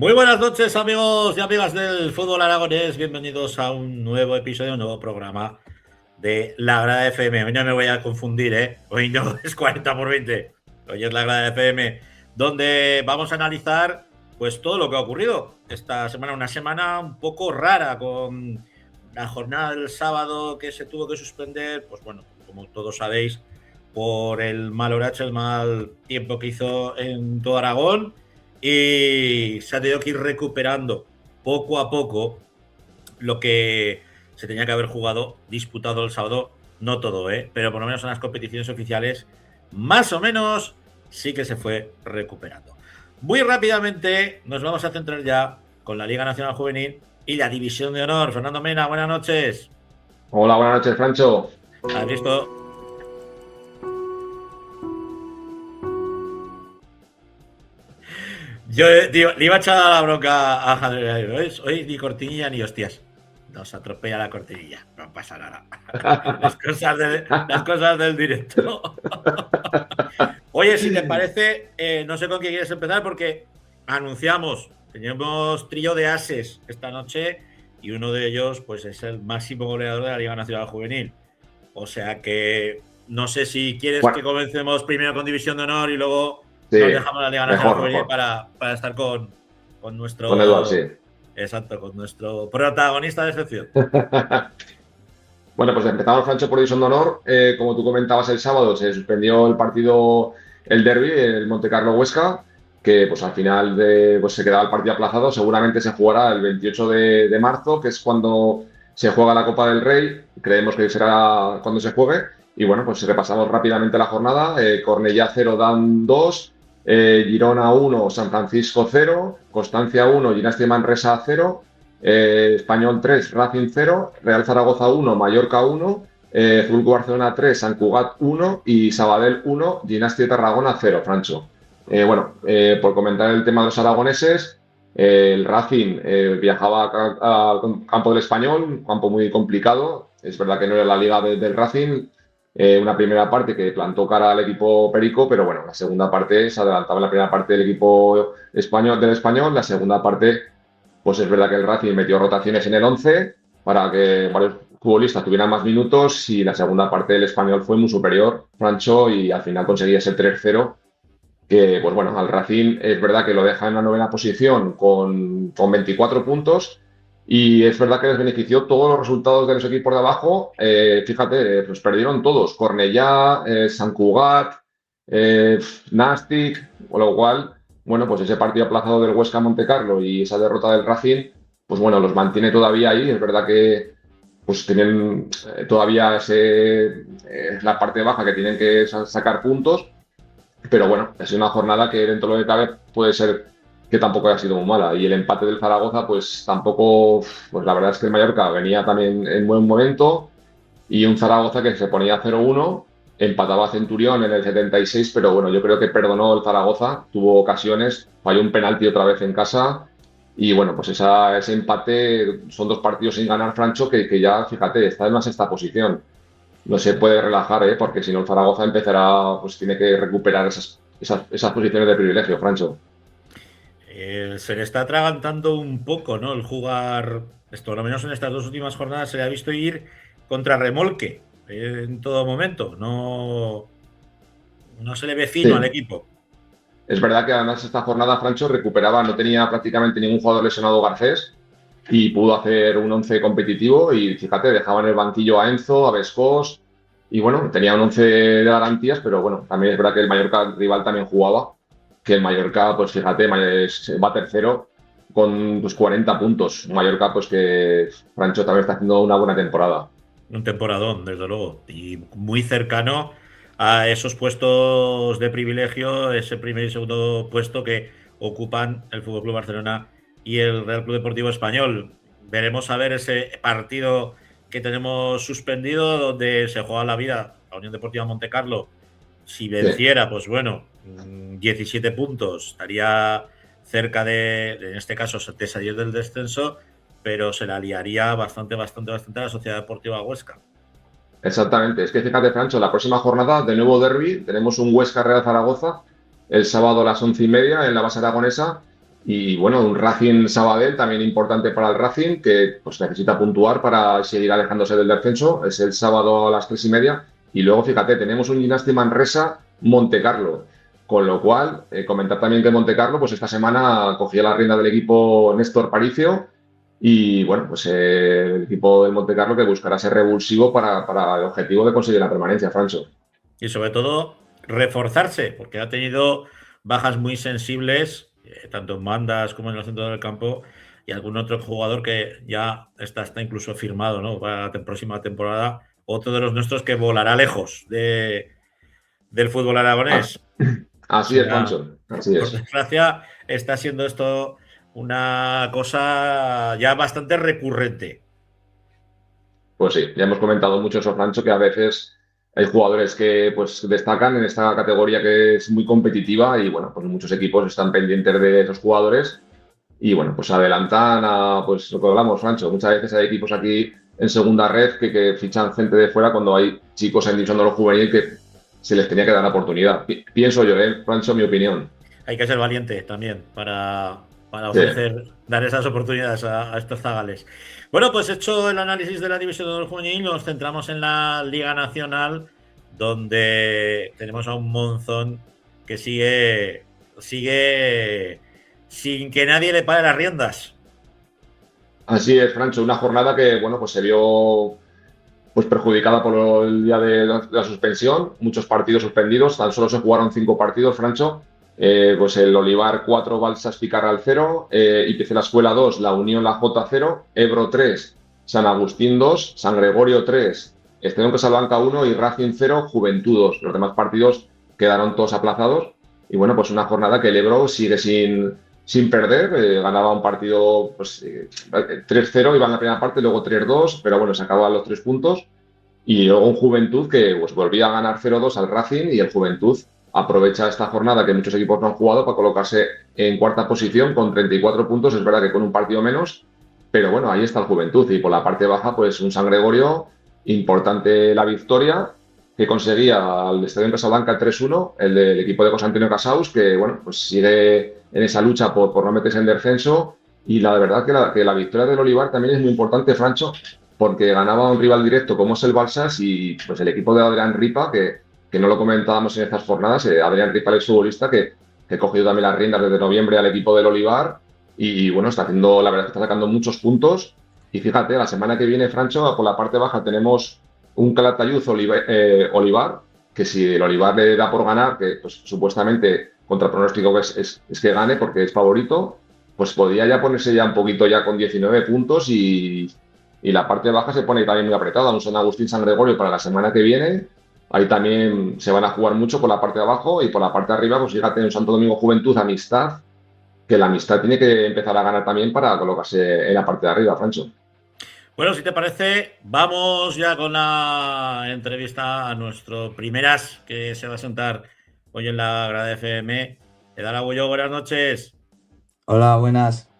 Muy buenas noches, amigos y amigas del fútbol aragonés. Bienvenidos a un nuevo episodio, un nuevo programa de La Grada FM. Hoy no me voy a confundir, ¿eh? Hoy no es 40 por 20. Hoy es La Grada FM, donde vamos a analizar pues todo lo que ha ocurrido esta semana. Una semana un poco rara, con la jornada del sábado que se tuvo que suspender, pues bueno, como todos sabéis, por el mal horario, el mal tiempo que hizo en todo Aragón. Y se ha tenido que ir recuperando poco a poco lo que se tenía que haber jugado, disputado el sábado. No todo, pero por lo menos en las competiciones oficiales, más o menos, sí que se fue recuperando. Muy rápidamente nos vamos a centrar ya con la Liga Nacional Juvenil y la División de Honor. Fernando Mena, buenas noches. Hola, buenas noches, Francho. ¿Has visto? Yo le iba a echar la bronca a Javier. Hoy ni cortinilla ni hostias. Nos atropella la cortinilla. No pasa nada. Las cosas del directo. Oye, si te parece, no sé con qué quieres empezar porque anunciamos, tenemos trío de ases esta noche y uno de ellos pues es el máximo goleador de la Liga Nacional Juvenil. O sea que no sé si quieres que Bueno, comencemos primero con División de Honor y luego sí, nos dejamos la Liga Nacional Juvenil mejor. para estar con Con Eduard, nuestro. sí. Exacto, con nuestro protagonista de excepción. Bueno, pues empezamos, Francho, por división de honor. Como tú comentabas, el sábado se suspendió el partido, el derbi, el Montecarlo Huesca, que pues al final pues se quedaba el partido aplazado. Seguramente se jugará el 28 de marzo, que es cuando se juega la Copa del Rey. Creemos que será cuando se juegue. Y bueno, pues repasamos rápidamente la jornada. Cornellá 0, Dan 2, Girona 1, San Francisco 0, Constancia 1, Ginástica Manresa 0. Español 3, Racing 0, Real Zaragoza 1, Mallorca 1, Fútbol Barcelona 3, Sant Cugat 1 y Sabadell 1, Ginástica Tarragona 0, Francho. Por comentar el tema de los aragoneses, el Racing viajaba a campo del Español, un campo muy complicado. Es verdad que no era la liga del Racing. Una primera parte que plantó cara al equipo Perico, pero bueno, la segunda parte se adelantaba en la primera parte del equipo español, la segunda parte pues es verdad que el Racing metió rotaciones en el 11 para que varios futbolistas tuvieran más minutos y la segunda parte del Español fue muy superior, Francho, y al final conseguía ese 3-0 que, pues bueno, al Racing es verdad que lo deja en la novena posición con 24 puntos y es verdad que les benefició todos los resultados de los equipos de abajo. Fíjate, pues perdieron todos, Cornellá, Sant Cugat, Nàstic, con lo cual bueno, pues ese partido aplazado del Huesca Montecarlo y esa derrota del Racing, pues bueno, los mantiene todavía ahí. Es verdad que pues tienen todavía la parte baja que tienen que sacar puntos, pero bueno, es una jornada que dentro de lo que cabe puede ser que tampoco haya sido muy mala. Y el empate del Zaragoza, pues tampoco, pues la verdad es que el Mallorca venía también en buen momento y un Zaragoza que se ponía 0-1, empataba a Centurión en el 76, pero bueno, yo creo que perdonó el Zaragoza, tuvo ocasiones, falló un penalti otra vez en casa y bueno, pues ese empate son dos partidos sin ganar, Francho, que ya, fíjate, está en la sexta posición. No se puede relajar, porque si no el Zaragoza empezará, pues tiene que recuperar esas posiciones de privilegio, Francho. Se le está atragantando un poco, ¿no? El jugar, esto, por lo menos en estas dos últimas jornadas, se le ha visto ir contra remolque en todo momento. No, no se le ve fino al Sí, equipo. es verdad que además esta jornada Francho recuperaba, no tenía prácticamente ningún jugador lesionado Garcés y pudo hacer un 11 competitivo y fíjate, dejaba en el banquillo a Enzo, a Vescós y bueno, tenía un 11 de garantías, pero bueno, también es verdad que el Mallorca el rival también jugaba, que el Mallorca, pues fíjate, va tercero con pues, 40 puntos. Un Mallorca, pues que Francho también está haciendo una buena temporada. Un temporadón, desde luego. Y muy cercano a esos puestos de privilegio, ese primer y segundo puesto que ocupan el Fútbol Club Barcelona y el Real Club Deportivo Español. Veremos a ver ese partido que tenemos suspendido, donde se juega la vida la Unión Deportiva Montecarlo. Si Sí. venciera, pues bueno, 17 puntos, estaría cerca en este caso, de salir del descenso, pero se la liaría bastante a la Sociedad Deportiva Huesca. Exactamente. Es que fíjate, Francho, la próxima jornada de nuevo derby tenemos un Huesca Real Zaragoza el sábado a las 11:30 en la base aragonesa. Y bueno, un Racing Sabadell también importante para el Racing, que pues necesita puntuar para seguir alejándose del descenso. Es el sábado a las 3:30. Y luego, fíjate, tenemos un Gimnàstic Manresa Montecarlo. Con lo cual, comentar también que Montecarlo, pues esta semana cogía la rienda del equipo Néstor Paricio. Y bueno, pues el equipo del Montecarlo que buscará ser revulsivo para el objetivo de conseguir la permanencia, Francho. Y sobre todo, reforzarse, porque ha tenido bajas muy sensibles, tanto en bandas como en el centro del campo, y algún otro jugador que ya está incluso firmado, ¿no? Para la próxima temporada. Otro de los nuestros que volará lejos del fútbol Ah, aragonés. O así es, sea, Francho, así por es. desgracia, está siendo esto una cosa ya bastante recurrente. Pues sí, ya hemos comentado mucho eso, Francho, que a veces hay jugadores que pues destacan en esta categoría que es muy competitiva y bueno, pues muchos equipos están pendientes de esos jugadores y bueno, pues adelantan a pues lo que hablamos, Francho. Muchas veces hay equipos aquí en segunda red que fichan gente de fuera cuando hay chicos en división de los juvenil que se les tenía que dar la oportunidad. Pienso yo, Francho, mi opinión. Hay que ser valiente también para Sí. ofrecer, dar esas oportunidades a estos zagales. Bueno, pues hecho el análisis de la división de honor juvenil, nos centramos en la Liga Nacional, donde tenemos a un Monzón que sigue sin que nadie le pare las riendas. Así es, Francho, una jornada que bueno, pues se vio pues perjudicada por el día de la suspensión, muchos partidos suspendidos, tan solo se jugaron 5 partidos, Francho. Pues el Olivar 4, Balsas Picarral 0, IPC La Escuela 2, La Unión La J 0, Ebro 3, San Agustín 2, San Gregorio 3, Estadio Casablanca 1 y Racing 0, Juventud 2. Los demás partidos quedaron todos aplazados. Y bueno, pues una jornada que el Ebro sigue sin perder, ganaba un partido pues, 3-0, iba en la primera parte, luego 3-2, pero bueno, se acababan los 3 puntos. Y luego un Juventud que pues, volvía a ganar 0-2 al Racing y el Juventud aprovecha esta jornada que muchos equipos no han jugado para colocarse en cuarta posición con 34 puntos. Es verdad que con un partido menos, pero bueno, ahí está el Juventud. Y por la parte baja, pues un San Gregorio, importante la victoria que conseguía al Estadio en Casablanca 3-1, el del equipo de José Antonio Casaus, que bueno, pues sigue en esa lucha por no meterse en descenso. Y la verdad que la victoria del Olivar también es muy importante, Francho, porque ganaba un rival directo como es el Balsas y pues el equipo de Adrián Ripa, que no lo comentábamos en estas jornadas, Adrián Ripa, el exfutbolista, que ha cogido también las riendas desde noviembre al equipo del Olivar y bueno, está haciendo, la verdad, que está sacando muchos puntos. Y fíjate, la semana que viene, Francho, por la parte baja tenemos un Calatayud Olivar, que si el Olivar le da por ganar, que pues supuestamente contra pronóstico es que gane porque es favorito, pues podría ya ponerse ya un poquito ya con 19 puntos y la parte baja se pone también muy apretada. Un San Agustín San Gregorio para la semana que viene. Ahí también se van a jugar mucho por la parte de abajo y por la parte de arriba, pues fíjate, un Santo Domingo Juventud Amistad, que la Amistad tiene que empezar a ganar también para colocarse en la parte de arriba, Francho. Bueno, si te parece, vamos ya con la entrevista a nuestro primeras que se va a sentar hoy en la grada FM. Edala Bullo, buenas noches. Hola, buenas.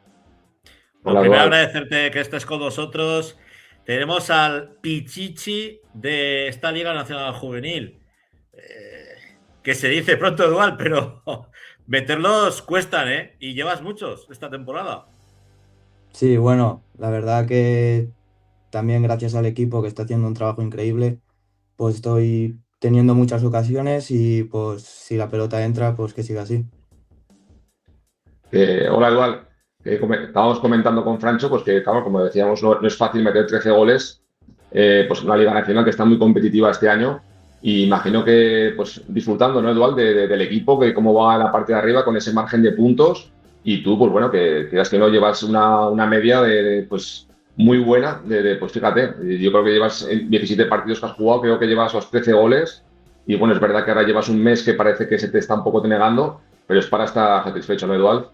Bueno, Hola, primero Dual. agradecerte que estés con nosotros. Tenemos al Pichichi de esta Liga Nacional Juvenil, que se dice pronto dual, pero meterlos cuestan, ¿eh? Y llevas muchos esta temporada. Sí, bueno, la verdad que también gracias al equipo que está haciendo un trabajo increíble, pues estoy teniendo muchas ocasiones y pues si la pelota entra, pues que siga así. Hola, Dual. Estábamos comentando con Francho, pues que, claro, como decíamos, no es fácil meter 13 goles, pues en una Liga Nacional que está muy competitiva este año. Y imagino que, pues, disfrutando, ¿no, Eduard, del equipo, que cómo va en la parte de arriba con ese margen de puntos. Y tú, pues bueno, que quieras que no llevas una media pues, muy buena. Pues fíjate, yo creo que llevas en 17 partidos que has jugado, creo que llevas los 13 goles. Y bueno, es verdad que ahora llevas un mes que parece que se te está un poco negando, pero es para estar satisfecho, ¿no, Eduard?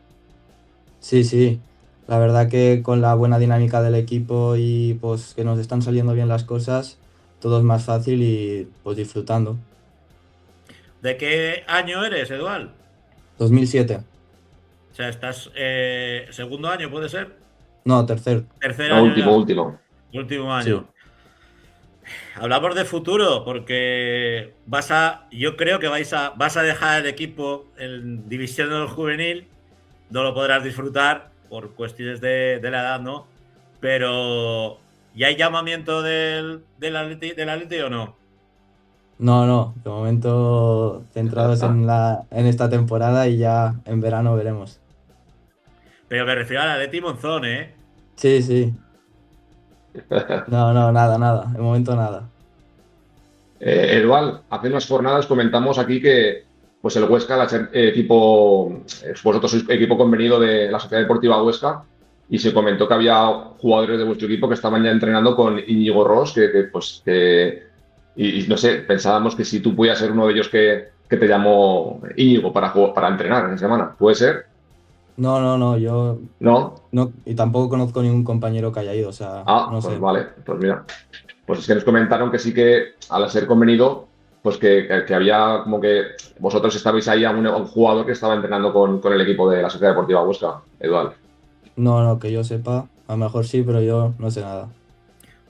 Sí, sí, la verdad que con la buena dinámica del equipo y pues que nos están saliendo bien las cosas, todo es más fácil y pues disfrutando. ¿De qué año eres, Eduard? 2007, O sea, estás segundo año, ¿puede ser? no, tercer, Tercer No, año último, ya. último. Último sí. año. Hablamos de futuro, porque yo creo que vas a dejar el equipo en División del Juvenil no lo podrás disfrutar por cuestiones de la edad, ¿no? Pero, ¿y hay llamamiento del Atleti o no? No, de momento Ya centrados está. en esta temporada y ya en verano veremos. Pero me refiero al Atleti Monzón, ¿eh? Sí. No, nada. De momento nada. Eduard, hace unas jornadas comentamos aquí que pues el Huesca, al ser equipo, vosotros sois equipo convenido de la Sociedad Deportiva Huesca, y se comentó que había jugadores de vuestro equipo que estaban ya entrenando con Íñigo Ross, y no sé, pensábamos que si tú pudieras ser uno de ellos que te llamó Íñigo para entrenar en semana. ¿Puede ser? No, yo ¿No? no, y tampoco conozco ningún compañero que haya ido, o sea, Ah, no pues sé. vale, pues mira. Pues es que nos comentaron que sí que al ser convenido, pues que había como que vosotros estabais ahí a un jugador que estaba entrenando con el equipo de la Sociedad Deportiva Huesca, Eduard. No, que yo sepa, a lo mejor sí, pero yo no sé nada.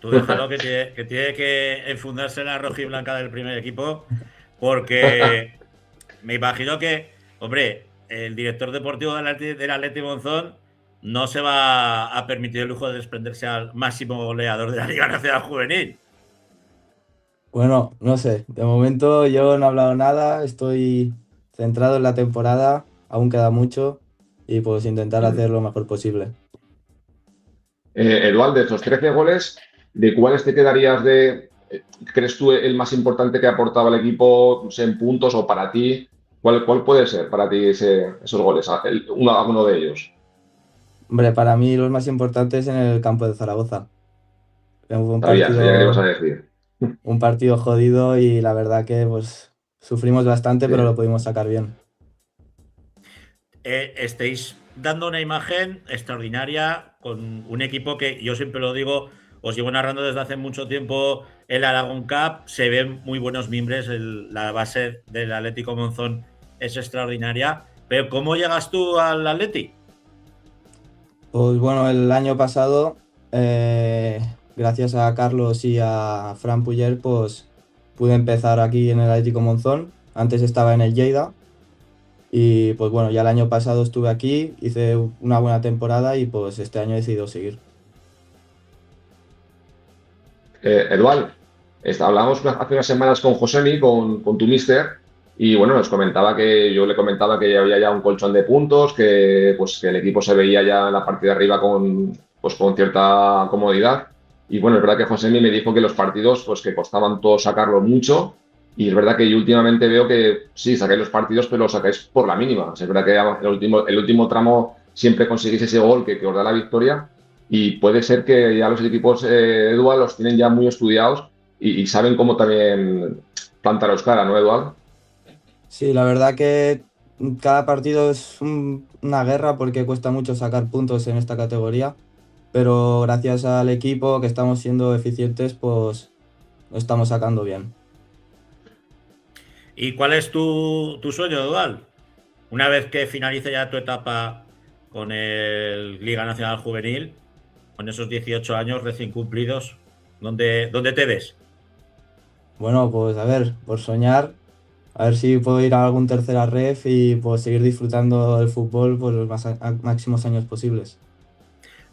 Tú déjalo que tiene que enfundarse en la rojiblanca del primer equipo, porque me imagino que, hombre, el director deportivo del Atleti Monzón no se va a permitir el lujo de desprenderse al máximo goleador de la Liga Nacional Juvenil. Bueno, no sé, de momento yo no he hablado nada, estoy centrado en la temporada, aún queda mucho y pues intentar hacer lo mejor posible. Eduard, de esos 13 goles, ¿de cuáles te quedarías crees tú el más importante que ha aportado el equipo, no sé, en puntos o para ti? ¿Cuál puede ser para ti esos goles, uno de ellos? Hombre, para mí los más importantes en el campo de Zaragoza. Fue Sabía que le ibas a decir. un partido jodido y la verdad que pues sufrimos bastante, Sí. pero lo pudimos sacar bien. Estáis dando una imagen extraordinaria con un equipo que yo siempre lo digo, os llevo narrando desde hace mucho tiempo el Aragón Cup, se ven muy buenos mimbres, la base del Atlético Monzón es extraordinaria, pero ¿cómo llegas tú al Atleti? Pues bueno, el año pasado, gracias a Carlos y a Fran Puyer, pues pude empezar aquí en el Atlético Monzón. Antes estaba en el Lleida y pues bueno, ya el año pasado estuve aquí, hice una buena temporada y pues este año he decidido seguir. Eduard, hablamos hace unas semanas con Josemi, con tu mister, y bueno, yo le comentaba que había ya un colchón de puntos, que el equipo se veía ya en la parte de arriba con cierta comodidad. Y bueno, es verdad que Josemi me dijo que los partidos, pues que costaban todos sacarlo mucho, y es verdad que yo últimamente veo que sí, sacáis los partidos, pero los sacáis por la mínima. O sea, es verdad que el último tramo siempre conseguís ese gol que os da la victoria. Y puede ser que ya los equipos Eduard los tienen ya muy estudiados y saben cómo también plantaros cara, ¿no, Eduard? Sí, la verdad que cada partido es una guerra porque cuesta mucho sacar puntos en esta categoría, pero gracias al equipo que estamos siendo eficientes, pues lo estamos sacando bien. ¿Y cuál es tu sueño, Dual? Una vez que finalice ya tu etapa con el Liga Nacional Juvenil, con esos 18 años recién cumplidos, ¿dónde te ves? Bueno, pues a ver, por soñar, a ver si puedo ir a algún tercera ref y pues seguir disfrutando del fútbol por los máximos años posibles.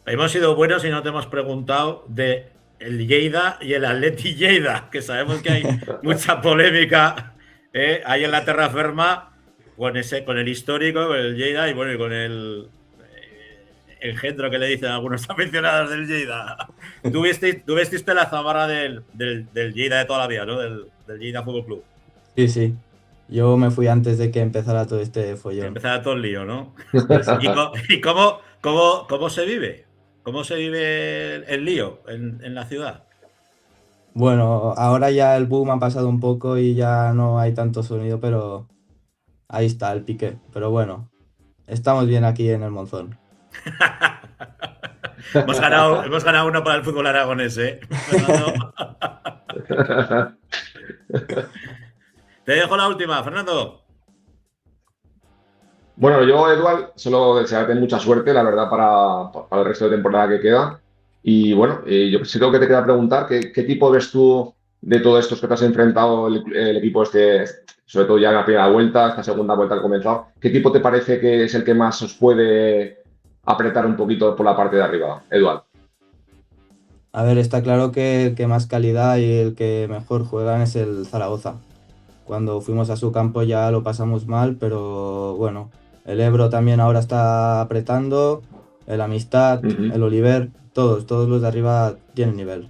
Hemos sido buenos y no te hemos preguntado de el Lleida y el Atleti Lleida, que sabemos que hay mucha polémica ahí en la terra firma con el histórico, con el Lleida y bueno, y con el engendro que le dicen algunos aficionados del Lleida. Tú vestiste la zamarra del Lleida de toda la vida, ¿no? Del Lleida Fútbol Club. Sí, yo me fui antes de que empezara todo este follón. Empezaba todo el lío, ¿no? Sí, sí. ¿Y cómo se vive? ¿Cómo se vive el lío en la ciudad? Bueno, ahora ya el boom ha pasado un poco y ya no hay tanto sonido, pero ahí está el pique. Pero bueno, estamos bien aquí en el Monzón. Hemos ganado uno para el fútbol aragonés, ¿eh? Fernando. Te dejo la última, Fernando. Bueno, yo, Eduard, solo desearte mucha suerte, la verdad, para el resto de temporada que queda. Y bueno, yo sí creo que te queda preguntar qué tipo ves tú de todos estos que te has enfrentado el equipo sobre todo ya en la primera vuelta, esta segunda vuelta al comenzado. ¿Qué equipo te parece que es el que más os puede apretar un poquito por la parte de arriba, Eduardo? A ver, está claro que el que más calidad y el que mejor juegan es el Zaragoza. Cuando fuimos a su campo ya lo pasamos mal, pero bueno, el Ebro también ahora está apretando, el Amistad, Ujú. el Oliver, todos los de arriba tienen nivel.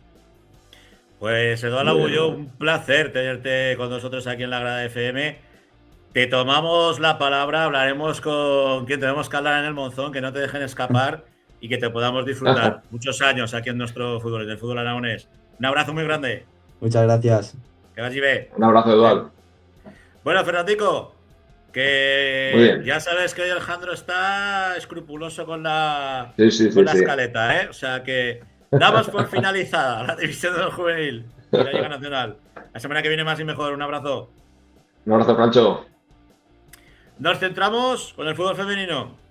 Pues Eduardo Muy bien, muy Agullo, bien. un placer tenerte con nosotros aquí en la Grada FM. Te tomamos la palabra, hablaremos con quien tenemos que hablar en el Monzón, que no te dejen escapar y que te podamos disfrutar muchos años aquí en nuestro fútbol, en el fútbol aragonés. Un abrazo muy grande. Muchas gracias. Que vaya bien. Un abrazo, Eduardo. Bueno, Fernandico, Muy que bien. ya sabes que hoy Alejandro está escrupuloso Sí, sí, con sí, la sí. escaleta, ¿eh? O sea que damos por finalizada la división del juvenil y la Liga Nacional. La semana que viene más y mejor. Un abrazo. Un abrazo, Francho. Nos centramos con el fútbol femenino.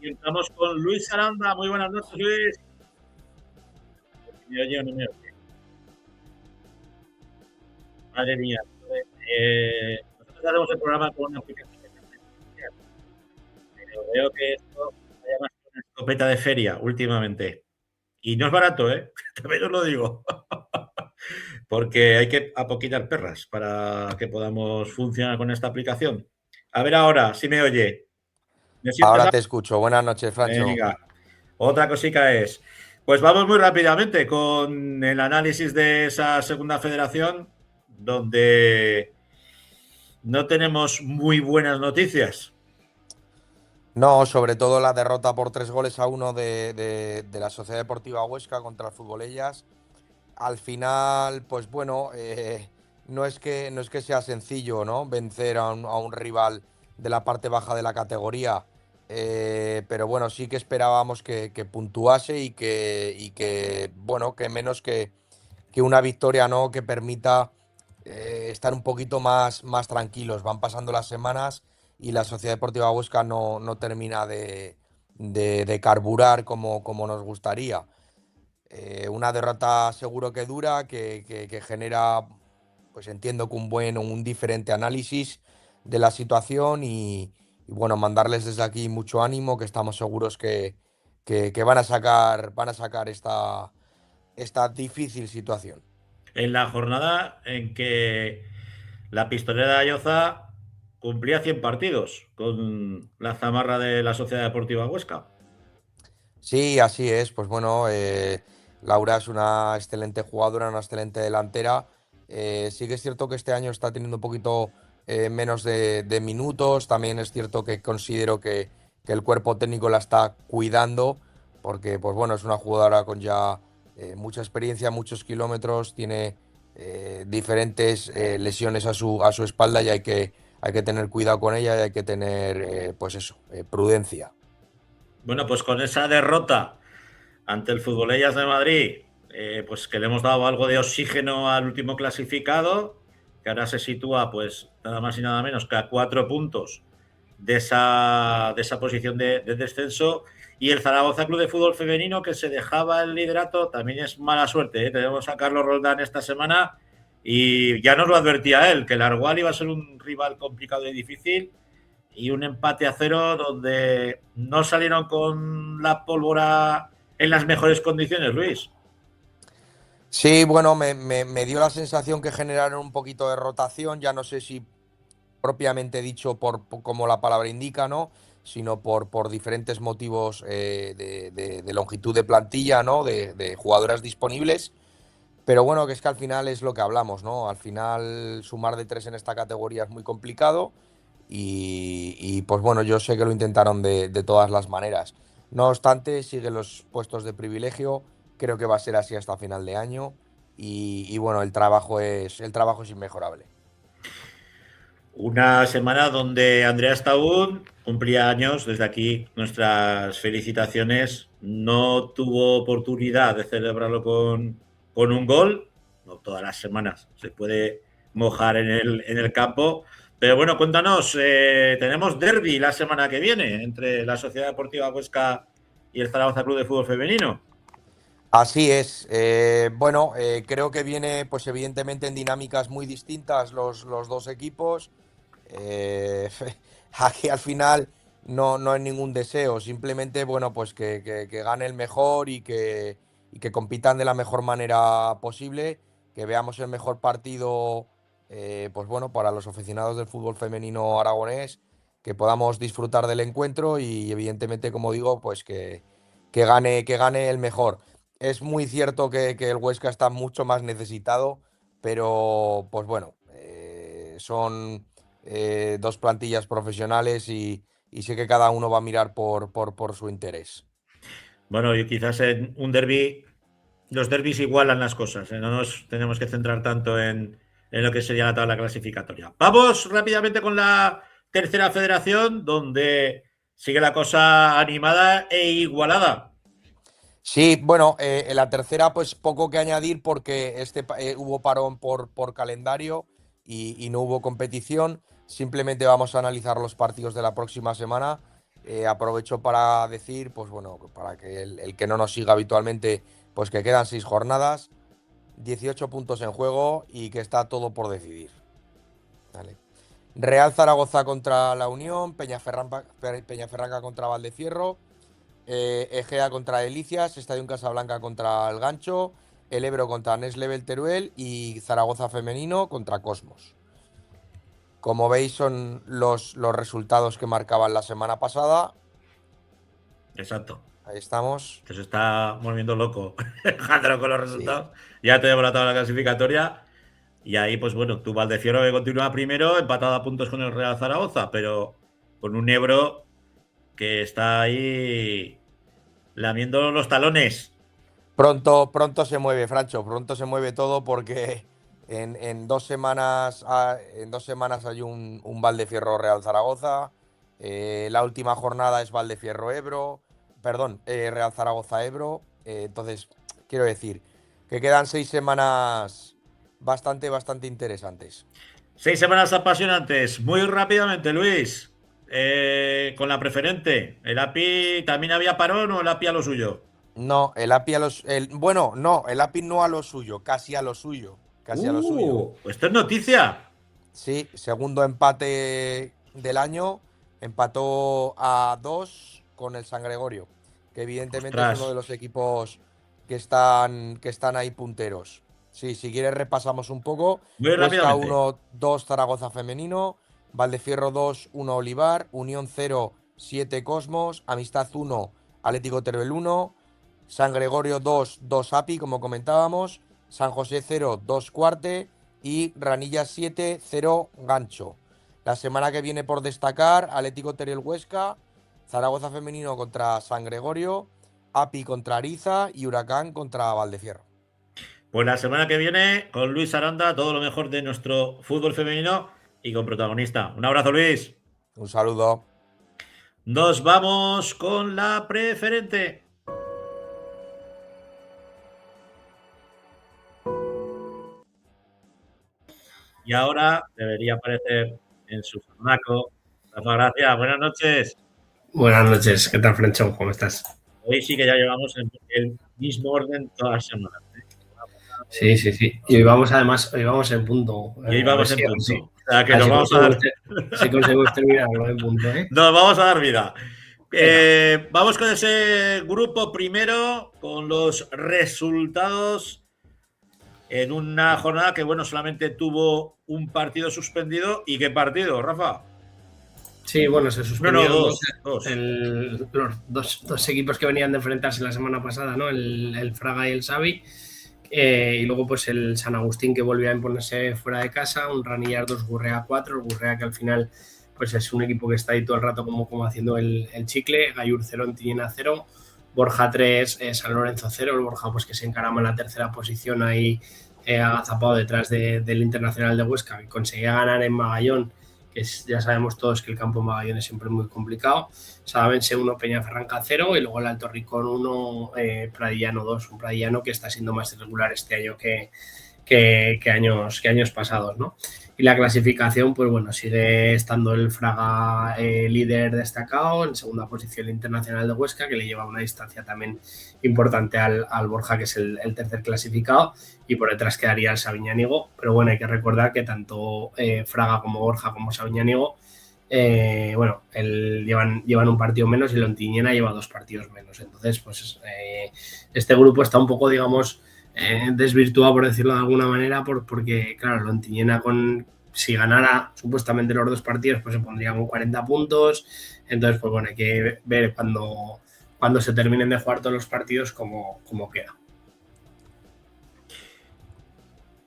Y estamos con Luis Aranda. Muy buenas noches, Luis. ¿Me oye o no me oye? Madre mía. Nosotros haremos el programa con una aplicación de inteligencia artificial, pero veo que esto vaya más que una escopeta de feria últimamente. Y no es barato, ¿eh? También os lo digo. Porque hay que apoquillar perras para que podamos funcionar con esta aplicación. A ver ahora, si me oye. ¿Me sientes? Ahora te escucho. Buenas noches, Francho. Venga. Otra cosica es. Pues vamos muy rápidamente con el análisis de esa segunda federación, donde no tenemos muy buenas noticias. No, sobre todo la derrota por 3-1 de la Sociedad Deportiva Huesca contra el Futbolellas. Al final, pues bueno, no es que sea sencillo, ¿no? Vencer a un rival de la parte baja de la categoría. Pero bueno, sí que esperábamos que puntuase y que, bueno, que menos que una victoria, ¿no? Que permita estar un poquito más tranquilos. Van pasando las semanas y la Sociedad Deportiva Huesca no termina de carburar como nos gustaría. Una derrota seguro que dura, que genera, pues entiendo que un diferente análisis de la situación y bueno, mandarles desde aquí mucho ánimo, que estamos seguros que van a sacar esta difícil situación. En la jornada en que la pistolera de Ayoza cumplía 100 partidos con la zamarra de la Sociedad Deportiva Huesca. Sí, así es. Pues bueno, Laura es una excelente jugadora, una excelente delantera. Sí que es cierto que este año está teniendo un poquito menos de minutos. También es cierto que considero que el cuerpo técnico la está cuidando, porque pues bueno, es una jugadora con ya mucha experiencia, muchos kilómetros, tiene diferentes lesiones a su espalda y hay que tener cuidado con ella y hay que tener, pues eso, prudencia. Bueno, pues con esa derrota ante el Futbolellas de Madrid, pues que le hemos dado algo de oxígeno al último clasificado, que ahora se sitúa pues nada más y nada menos que a 4 puntos de esa posición de descenso. Y el Zaragoza Club de Fútbol Femenino, que se dejaba el liderato, también es mala suerte, ¿eh? Tenemos a Carlos Roldán esta semana y ya nos lo advertía él, que el Argual iba a ser un rival complicado y difícil, y un empate a 0 donde no salieron con la pólvora en las mejores condiciones, Luis. Sí, bueno, me dio la sensación que generaron un poquito de rotación, ya no sé si propiamente dicho como la palabra indica, ¿no? Sino por diferentes motivos de longitud de plantilla, ¿no? De jugadoras disponibles. Pero bueno, que es que al final es lo que hablamos, ¿no? Al final sumar de tres en esta categoría es muy complicado pues bueno, yo sé que lo intentaron de todas las maneras. No obstante, siguen los puestos de privilegio, creo que va a ser así hasta final de año y bueno, el trabajo es inmejorable. Una semana donde Andrea Staún cumplía años. Desde aquí nuestras felicitaciones. No tuvo oportunidad de celebrarlo con un gol. No todas las semanas se puede mojar en el campo, Pero bueno, cuéntanos, tenemos derbi la semana que viene entre la Sociedad Deportiva Huesca y el Zaragoza Club de Fútbol Femenino. Así es. Creo que viene, pues evidentemente en dinámicas muy distintas los dos equipos. Aquí al final no hay ningún deseo, simplemente, bueno, pues que gane el mejor y que compitan de la mejor manera posible, que veamos el mejor partido, pues bueno, para los aficionados del fútbol femenino aragonés, que podamos disfrutar del encuentro y evidentemente, como digo, pues que gane el mejor. Es muy cierto que el Huesca está mucho más necesitado, pero pues bueno, son dos plantillas profesionales y sé que cada uno va a mirar por su interés. Bueno, y quizás en un derbi, los derbis igualan las cosas, ¿eh? No nos tenemos que centrar tanto en lo que sería la tabla clasificatoria. Vamos rápidamente con la tercera federación, donde sigue la cosa animada e igualada. Sí, bueno, en la tercera, pues poco que añadir porque hubo parón por calendario y no hubo competición. Simplemente vamos a analizar los partidos de la próxima semana. Aprovecho para decir, pues bueno, para que el que no nos siga habitualmente, pues que quedan 6 jornadas, 18 puntos en juego y que está todo por decidir. Vale. Real Zaragoza contra La Unión, Peñaferranca contra Valdecierro. Egea contra Delicias, Estadio Casablanca contra El Gancho, el Ebro contra Next Level Teruel y Zaragoza Femenino contra Cosmos. Como veis, son los resultados que marcaban la semana pasada. Exacto. Ahí estamos. Se está volviendo loco Alejandro con los resultados. Sí. Ya tenemos la tabla clasificatoria. Y ahí, pues bueno, tu Valdecierro que continúa primero, empatado a puntos con el Real Zaragoza, pero con un Ebro que está ahí lamiendo los talones. Pronto se mueve, Francho, pronto se mueve todo porque en 2 semanas hay un Valdefierro Real Zaragoza. La última jornada es Valdefierro Ebro, perdón, Real Zaragoza Ebro. Entonces, quiero decir que quedan 6 semanas bastante interesantes. 6 semanas apasionantes. Muy rápidamente, Luis. Con la preferente. ¿El API también había parón o el API a lo suyo? No, el API el API no a lo suyo, casi a lo suyo. Casi a lo suyo. Esto es noticia. Sí, segundo empate del año. Empató a 2 con el San Gregorio, que evidentemente Ostras. es uno de los equipos que están ahí punteros. Sí, si quieres repasamos un poco. Muy Huesca rápidamente. 1-2 Zaragoza Femenino, Valdefierro 2-1 Olivar, Unión 0, 7 Cosmos, Amistad 1, Atlético Teruel 1, San Gregorio 2, 2 API, como comentábamos, San José 0, 2 Cuarte y Ranillas 7, 0 Gancho. La semana que viene por destacar, Atlético Teruel Huesca, Zaragoza Femenino contra San Gregorio, API contra Ariza y Huracán contra Valdefierro. Pues la semana que viene, con Luis Aranda, todo lo mejor de nuestro fútbol femenino y con protagonista. Un abrazo, Luis. Un saludo. Nos vamos con la preferente. Y ahora debería aparecer en su formato. Rafa Gracia, buenas noches. Buenas noches, ¿qué tal, Francho? ¿Cómo estás? Hoy sí que ya llevamos el mismo orden todas las semanas. Sí. Y hoy vamos en punto. Y hoy vamos en punto. Sí. O sea, que nos vamos a dar... Si conseguimos terminarlo en punto, ¿eh? Nos vamos a dar vida. Vamos con ese grupo primero, con los resultados en una jornada que, bueno, solamente tuvo un partido suspendido. ¿Y qué partido, Rafa? Sí, bueno, se suspendieron dos. los dos equipos que venían de enfrentarse la semana pasada, ¿no? El Fraga y el Xavi. Y luego pues el San Agustín, que volvió a imponerse fuera de casa, un Ranillas 2, Gurrea 4, el Gurrea que al final pues es un equipo que está ahí todo el rato como haciendo el chicle, Gallur 0, Antiñena 0, Borja 3, San Lorenzo 0, el Borja pues que se encarama en la tercera posición ahí agazapado detrás del Internacional de Huesca, que conseguía ganar en Magallón, que ya sabemos todos que el campo en Magallón es siempre muy complicado. Salavense 1, Peñaferranca 0 y luego el Alto Ricón 1, Pradillano 2, un Pradillano que está siendo más irregular este año que años pasados, ¿no? Y la clasificación, pues bueno, sigue estando el Fraga líder destacado, en segunda posición el Internacional de Huesca, que le lleva una distancia también importante al Borja, que es el tercer clasificado, y por detrás quedaría el Sabiñánigo. Pero bueno, hay que recordar que tanto Fraga como Borja como Sabiñánigo llevan un partido menos y Lontiñena lleva 2 partidos menos. Entonces, pues este grupo está un poco, digamos, desvirtuado, por decirlo de alguna manera, porque, claro, Lontiñena si ganara supuestamente los 2 partidos, pues se pondría con 40 puntos. Entonces, pues bueno, hay que ver cuando se terminen de jugar todos los partidos cómo queda.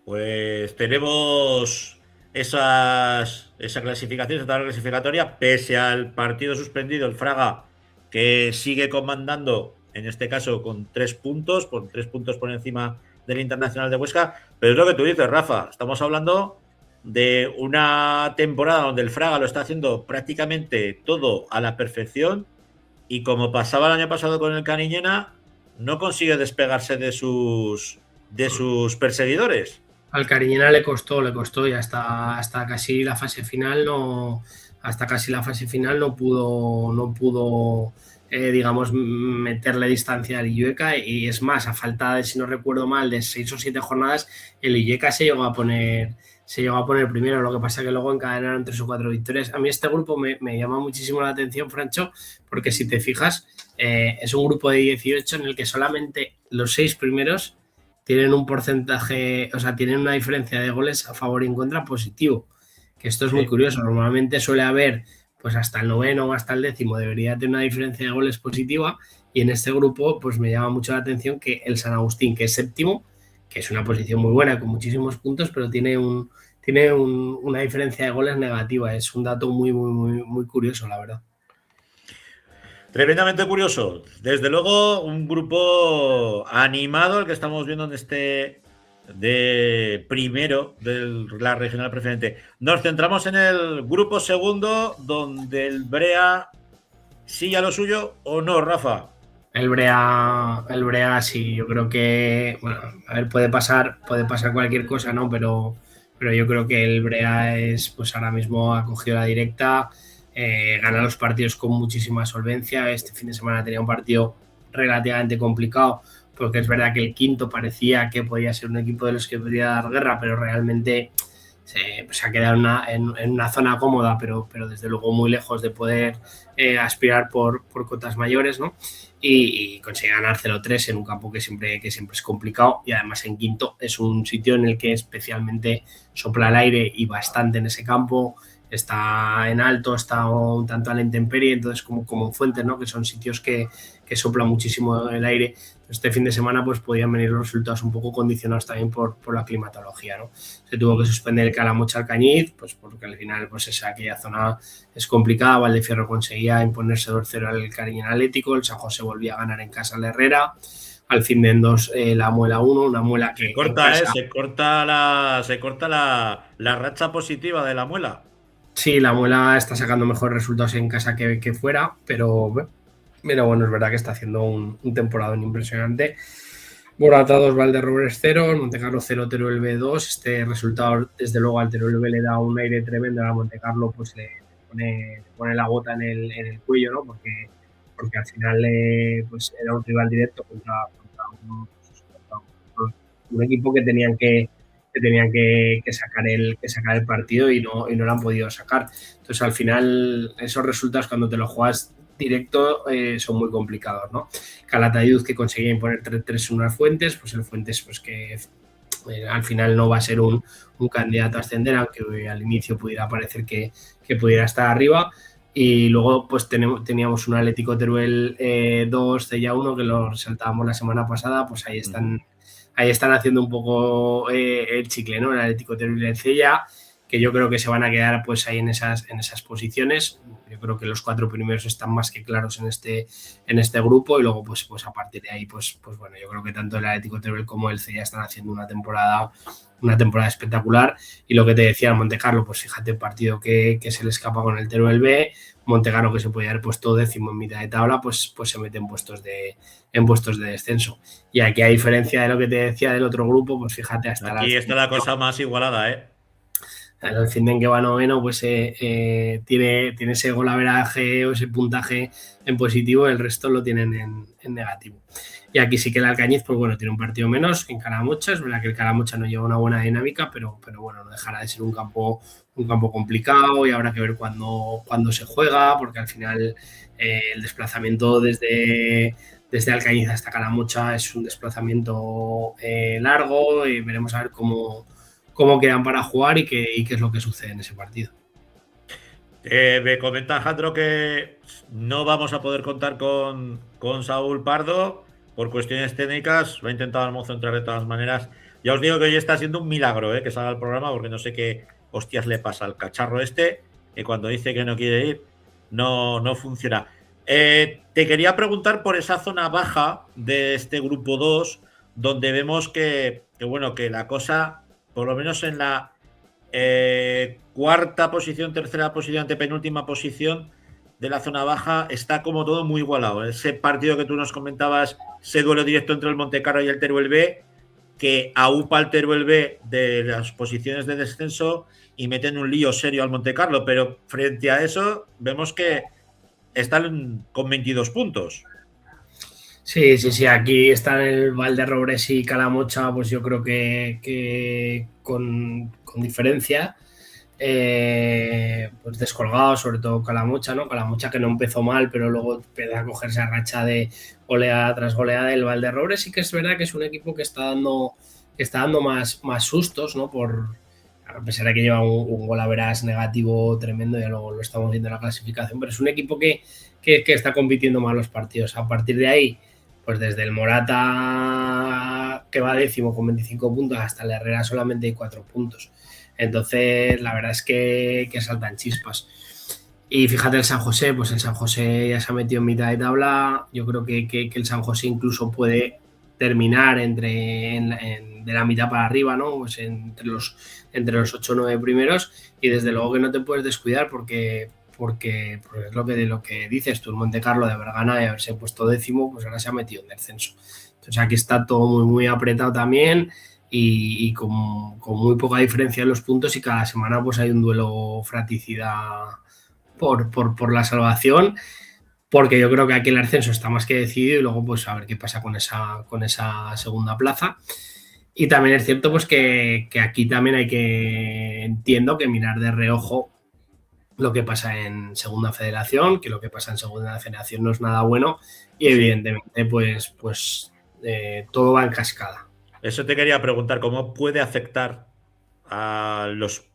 Pues tenemos esa clasificación, esa tabla clasificatoria, pese al partido suspendido, el Fraga, que sigue comandando, en este caso con 3 puntos, por 3 puntos por encima del Internacional de Huesca. Pero es lo que tú dices, Rafa, estamos hablando de una temporada donde el Fraga lo está haciendo prácticamente todo a la perfección, y como pasaba el año pasado con el Cariñena, no consigue despegarse de sus perseguidores. Al Cariñena le costó y hasta casi la fase final no pudo digamos, meterle distancia al Illueca, y es más, a falta de, si no recuerdo mal, de 6 o 7 jornadas, el Illueca se llegó a poner primero. Lo que pasa que luego encadenaron 3 o 4 victorias. A mí este grupo me llama muchísimo la atención, Francho, porque si te fijas, es un grupo de 18 en el que solamente los 6 primeros tienen un porcentaje, o sea, tienen una diferencia de goles a favor y en contra positivo, que esto es muy curioso. Normalmente suele haber, pues hasta el 9º o hasta el 10º debería tener una diferencia de goles positiva, y en este grupo pues me llama mucho la atención que el San Agustín, que es 7º, que es una posición muy buena con muchísimos puntos, pero tiene una diferencia de goles negativa. Es un dato muy, muy, muy, muy curioso, la verdad. Tremendamente curioso. Desde luego, un grupo animado el que estamos viendo en este de primero de la regional preferente. Nos centramos en el grupo segundo, donde el Brea sigue a lo suyo, ¿o no, Rafa? El Brea sí, yo creo que, bueno, a ver, puede pasar cualquier cosa, ¿no? Pero yo creo que el Brea pues ahora mismo ha cogido la directa, gana los partidos con muchísima solvencia. Este fin de semana tenía un partido relativamente complicado, porque es verdad que el quinto parecía que podía ser un equipo de los que podía dar guerra, pero realmente se ha quedado en una zona cómoda, pero desde luego muy lejos de poder aspirar por cotas mayores, ¿no? Y consigue ganar 0-3 en un campo que siempre es complicado, y además en quinto es un sitio en el que especialmente sopla el aire, y bastante en ese campo. Está en alto, está un tanto a la intemperie, entonces como en Fuentes, ¿no? Que son sitios que sopla muchísimo el aire. Este fin de semana pues podían venir los resultados un poco condicionados también por la climatología, ¿no? Se tuvo que suspender el Calamocha Alcañiz, pues porque al final pues aquella zona es complicada. Valdefierro conseguía imponerse 2-0 al Cariñena Atlético, el San José volvía a ganar en casa al Herrera, al fin de en 2 la Muela 1, una Muela que Se corta la racha positiva de la Muela. Sí, la Muela está sacando mejores resultados en casa que fuera, pero bueno, es verdad que está haciendo un temporadón impresionante. Morata 2, Valderrobres 0, Montecarlo 0, Teruel B 2. Este resultado, desde luego, al Teruel B le da un aire tremendo. A Montecarlo pues le pone la gota en el cuello, ¿no? Porque al final pues era un rival directo contra un equipo que tenían que sacar el partido, y no lo han podido sacar. Entonces, al final, esos resultados cuando te lo juegas directo son muy complicados, ¿no? Calatayud, que conseguía imponer 3-1 al Fuentes, pues el Fuentes pues que al final no va a ser un candidato a ascender, aunque al inicio pudiera parecer que pudiera estar arriba. Y luego pues teníamos un Atlético Teruel 2, Cella 1, que lo resaltábamos la semana pasada. Pues ahí están haciendo un poco el chicle, ¿no? El Atlético Teruel y el Cella, que yo creo que se van a quedar pues ahí en esas posiciones. Yo creo que los 4 primeros están más que claros en este grupo, y luego pues a partir de ahí pues bueno, yo creo que tanto el Atlético Teruel como el Cella están haciendo una temporada espectacular. Y lo que te decía, el Montecarlo, pues fíjate el partido que se le escapa con el Teruel B. Montecarlo, que se podía haber puesto 10º en mitad de tabla, pues se mete en puestos de descenso. Y aquí, a diferencia de lo que te decía del otro grupo, pues fíjate, aquí está la cosa más igualada, ¿eh? El Finden, que va noveno, pues tiene ese golaveraje o ese puntaje en positivo, el resto lo tienen en negativo. Y aquí sí que el Alcañiz, pues bueno, tiene un partido menos que en Calamocha. Es verdad que el Calamocha no lleva una buena dinámica, pero bueno, no dejará de ser un campo complicado, y habrá que ver cuándo se juega, porque al final el desplazamiento desde Alcañiz hasta Calamocha es un desplazamiento largo, y veremos a ver cómo quedan para jugar y qué es lo que sucede en ese partido. Me comenta Alejandro que no vamos a poder contar con Saúl Pardo por cuestiones técnicas. Lo ha intentado Almozo entrar de todas maneras. Ya os digo que hoy está siendo un milagro que salga el programa, porque no sé qué hostias le pasa al cacharro este, que cuando dice que no quiere ir, no funciona. Te quería preguntar por esa zona baja de este grupo 2, donde vemos que la cosa, por lo menos en la cuarta posición, tercera posición, antepenúltima posición de la zona baja, está como todo muy igualado. Ese partido que tú nos comentabas, ese duelo directo entre el Montecarlo y el Teruel B, que aupa al Teruel B de las posiciones de descenso y mete en un lío serio al Montecarlo, pero frente a eso vemos que están con 22 puntos. Sí, aquí están el Valderrobres y Calamocha, pues yo creo que con diferencia, pues descolgado, sobre todo Calamocha, ¿no? Calamocha, que no empezó mal, pero luego empezó a cogerse a racha de goleada tras goleada. El Valderrobres sí que es verdad que es un equipo que está dando más sustos, ¿no? A pesar de que lleva un golaveras negativo tremendo, ya luego lo estamos viendo en la clasificación, pero es un equipo que está compitiendo mal los partidos. A partir de ahí, pues desde el Morata, que va décimo con 25 puntos, hasta el Herrera solamente hay 4 puntos. Entonces, la verdad es que saltan chispas. Y fíjate el San José, pues el San José ya se ha metido en mitad de tabla. Yo creo que el San José incluso puede terminar de la mitad para arriba, ¿no? Pues entre los 8 o 9 primeros, y desde luego que no te puedes descuidar, porque es lo que dices tú, el Montecarlo de haber ganado y haberse puesto décimo, pues ahora se ha metido en descenso. Entonces aquí está todo muy, muy apretado también, y con muy poca diferencia en los puntos, y cada semana pues hay un duelo fratricida por la salvación, porque yo creo que aquí el ascenso está más que decidido, y luego pues a ver qué pasa con esa segunda plaza. Y también es cierto pues que aquí también entiendo que mirar de reojo lo que pasa en Segunda Federación, que lo que pasa en Segunda Federación no es nada bueno, y evidentemente pues todo va en cascada. Eso te quería preguntar, ¿cómo puede afectar a los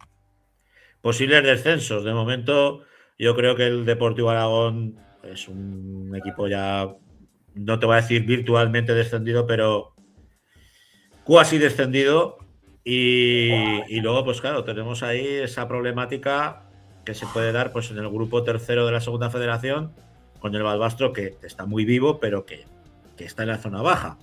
posibles descensos? De momento, yo creo que el Deportivo Aragón es un equipo ya, no te voy a decir virtualmente descendido, pero cuasi descendido. Y luego, pues claro, tenemos ahí esa problemática que se puede dar pues en el grupo tercero de la Segunda Federación, con el Balbastro, que está muy vivo, pero que está en la zona baja.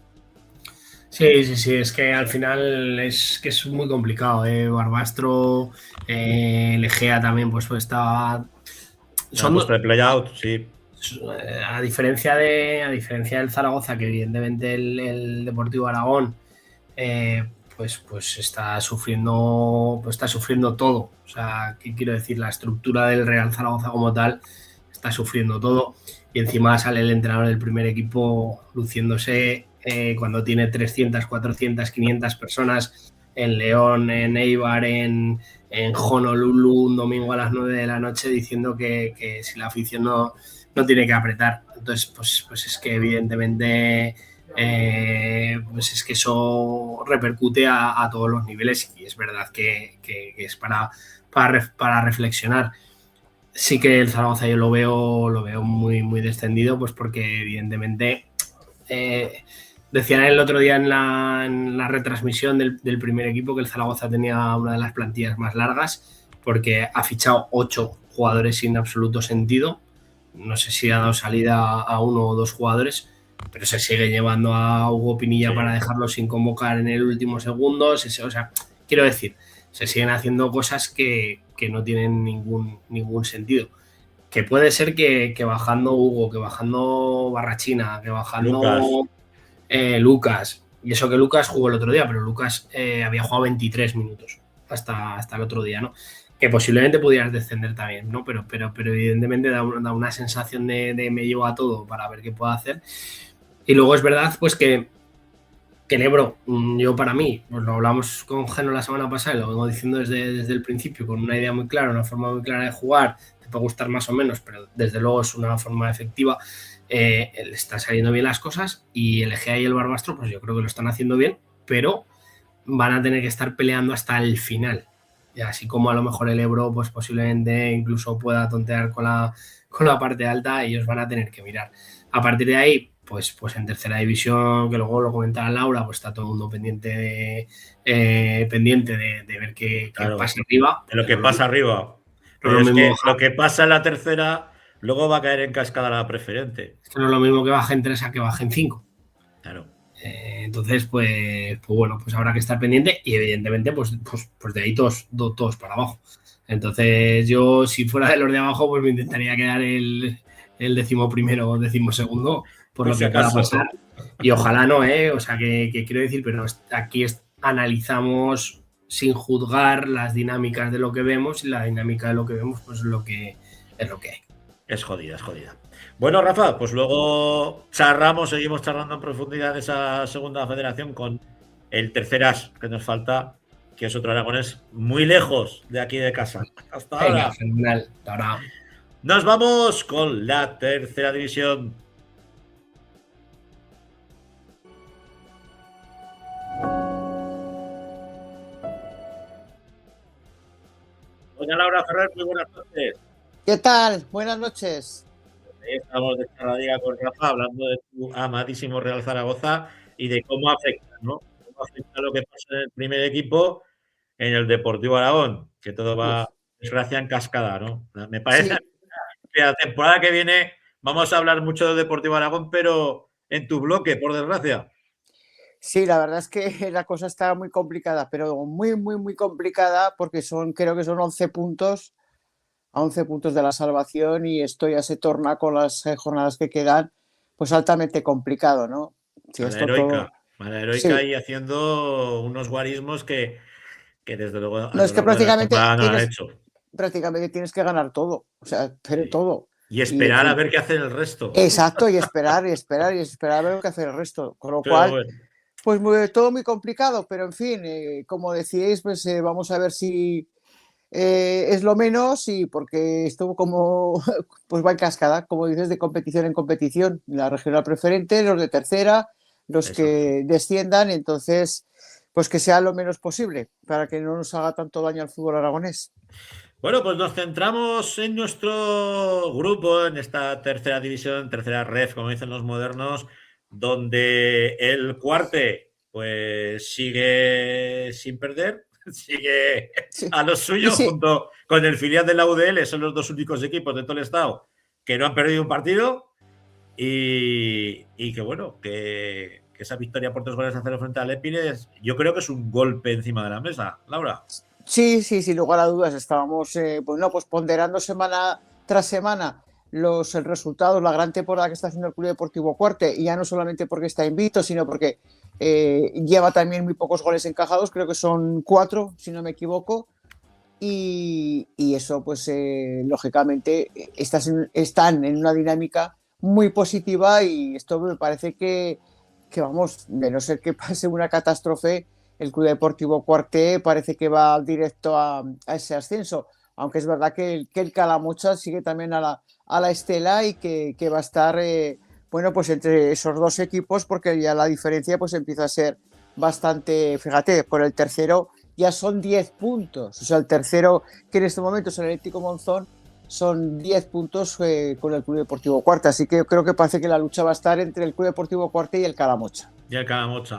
Sí, es que al final es muy complicado. Barbastro, Legea también, pues está. Son pues play-out, sí. A diferencia del Zaragoza, que evidentemente el Deportivo Aragón pues está sufriendo todo. O sea, ¿qué quiero decir? La estructura del Real Zaragoza como tal está sufriendo todo, y encima sale el entrenador del primer equipo luciéndose cuando tiene 300, 400, 500 personas en León, en Eibar, en Honolulu, un domingo a las 9 de la noche, diciendo que si la afición no tiene que apretar. Entonces, pues es que evidentemente pues es que eso repercute a todos los niveles, y es verdad que es para reflexionar. Sí que el Zaragoza yo lo veo muy, muy descendido, pues porque evidentemente decían el otro día en la retransmisión del primer equipo que el Zaragoza tenía una de las plantillas más largas, porque ha fichado 8 jugadores sin absoluto sentido. No sé si ha dado salida a 1 o 2 jugadores, pero se sigue llevando a Hugo Pinilla para dejarlo sin convocar en el último segundo. O sea, quiero decir, se siguen haciendo cosas que no tienen ningún sentido. Que puede ser que bajando Hugo, que bajando Barrachina, que bajando Lucas, y eso que Lucas jugó el otro día, pero Lucas había jugado 23 minutos. hasta el otro día, ¿no? Que posiblemente pudieras descender también, ¿no? Pero evidentemente da una sensación de me llevo a todo para ver qué puedo hacer. Y luego es verdad, pues que el Ebro, yo para mí, pues lo hablamos con Geno la semana pasada y lo vengo diciendo desde el principio, con una idea muy clara, una forma muy clara de jugar, te puede gustar más o menos, pero desde luego es una forma efectiva. Le están saliendo bien las cosas y el Egea y el Barbastro, pues yo creo que lo están haciendo bien, pero van a tener que estar peleando hasta el final. Y así como a lo mejor el Ebro, pues posiblemente incluso pueda tontear con la parte alta, ellos van a tener que mirar. A partir de ahí, pues en tercera división, que luego lo comentará Laura, pues está todo el mundo pendiente de ver qué pasa arriba. De lo que pasa arriba. Pero es que lo que pasa en la tercera luego va a caer en cascada la preferente. Esto no es lo mismo que baje en 3 a que baje en 5. Claro. Entonces, pues bueno, pues habrá que estar pendiente y evidentemente, pues de ahí todos para abajo. Entonces, yo si fuera de los de abajo, pues me intentaría quedar el 11º o 12º por lo que pueda pasar. Y ojalá no, o sea, que quiero decir, pero aquí analizamos sin juzgar las dinámicas de lo que vemos y la dinámica de lo que vemos, pues es lo que hay. Es jodida. Bueno, Rafa, pues luego seguimos charlando en profundidad de esa segunda federación con el tercer as que nos falta, que es otro aragonés muy lejos de aquí de casa. Hasta ahora. Fenomenal. Hasta ahora. Nos vamos con la tercera división. Doña Laura Ferrer, muy buenas noches. ¿Qué tal? Buenas noches. Estamos de charladilla con Rafa hablando de tu amadísimo Real Zaragoza y de cómo afecta, ¿no? Cómo afecta lo que pasa en el primer equipo en el Deportivo Aragón, que todo va, desgracia, en cascada, ¿no? Me parece que la temporada que viene vamos a hablar mucho del Deportivo Aragón, pero en tu bloque, por desgracia. Sí, la verdad es que la cosa está muy complicada, pero muy, muy, muy complicada porque creo que son 11 puntos, a 11 puntos de la salvación y esto ya se torna con las jornadas que quedan, pues altamente complicado, ¿no? Sí, la heroica y haciendo unos guarismos que desde luego no es que prácticamente no han hecho. Prácticamente tienes que ganar todo, o sea, pero sí. Todo. Y esperar a ver qué hace el resto. Exacto, y esperar a ver qué hace el resto. Con lo cual, bueno, pues todo muy complicado, pero en fin, como decíais, pues vamos a ver si es lo menos y porque esto como pues va en cascada, como dices, de competición en competición. La regional preferente, los de tercera, los que desciendan, entonces pues que sea lo menos posible para que no nos haga tanto daño al fútbol aragonés. Bueno, pues nos centramos en nuestro grupo, en esta tercera división, tercera ref, como dicen los modernos, donde el Cuarte pues sigue sin perder, sigue a lo suyo, junto con el filial de la UDL, son los dos únicos equipos de todo el estado que no han perdido un partido y que bueno, que esa victoria por 3 goles a 0 frente al Épines, yo creo que es un golpe encima de la mesa, Laura. Sí, sin lugar a dudas. Estábamos pues ponderando semana tras semana los resultados, la gran temporada que está haciendo el Club Deportivo Cuarte, y ya no solamente porque está invicto, sino porque lleva también muy pocos goles encajados, creo que son 4, si no me equivoco, y eso pues lógicamente están en una dinámica muy positiva y esto me parece que vamos, de no ser que pase una catástrofe, el Club Deportivo Cuarte parece que va directo a ese ascenso, aunque es verdad que el Calamocha sigue también a la estela y que va a estar pues entre esos dos equipos, porque ya la diferencia pues empieza a ser bastante, fíjate, por el tercero ya son 10 puntos, o sea, el tercero, que en este momento es el Atlético Monzón, son 10 puntos con el Club Deportivo Cuarte, así que yo creo que parece que la lucha va a estar entre el Club Deportivo Cuarte y el Calamocha.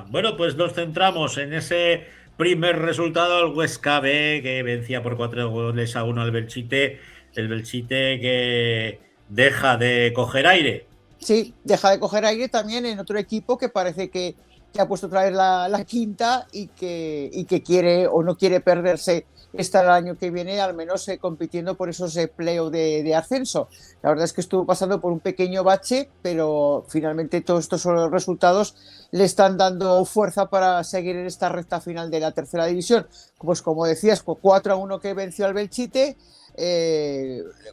Bueno, pues nos centramos en ese primer resultado, el Huesca B, que vencía por 4 goles a 1 al Belchite, el Belchite que deja de coger aire. Sí, deja de coger aire también en otro equipo que parece que que ha puesto otra vez la quinta y que quiere o no quiere perderse estar el año que viene, al menos compitiendo por esos playoffs de ascenso. La verdad es que estuvo pasando por un pequeño bache, pero finalmente todos estos resultados le están dando fuerza para seguir en esta recta final de la tercera división. Pues como decías, 4-1 que venció al Belchite.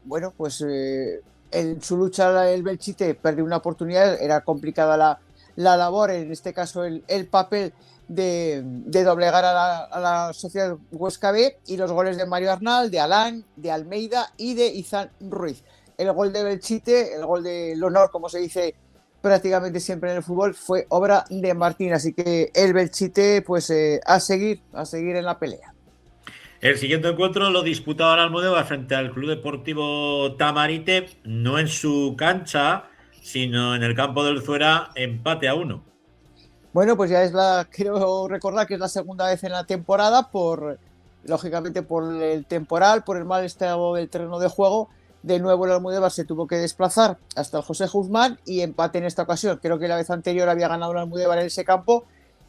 Bueno, pues en su lucha el Belchite perdió una oportunidad, era complicada la labor, en este caso el papel de doblegar a la Sociedad Huesca B, y los goles de Mario Arnal, de Alán, de Almeida y de Izan Ruiz. El gol de Belchite, el gol del honor, como se dice prácticamente siempre en el fútbol, fue obra de Martín, así que el Belchite pues a seguir en la pelea. El siguiente encuentro lo disputaba el Almudévar frente al Club Deportivo Tamarite, no en su cancha, sino en el campo del Zuera, empate a 1. Bueno, pues ya quiero recordar que es la segunda vez en la temporada, lógicamente por el temporal, por el mal estado del terreno de juego. De nuevo el Almudévar se tuvo que desplazar hasta el José Guzmán y empate en esta ocasión. Creo que la vez anterior había ganado el Almudévar en ese campo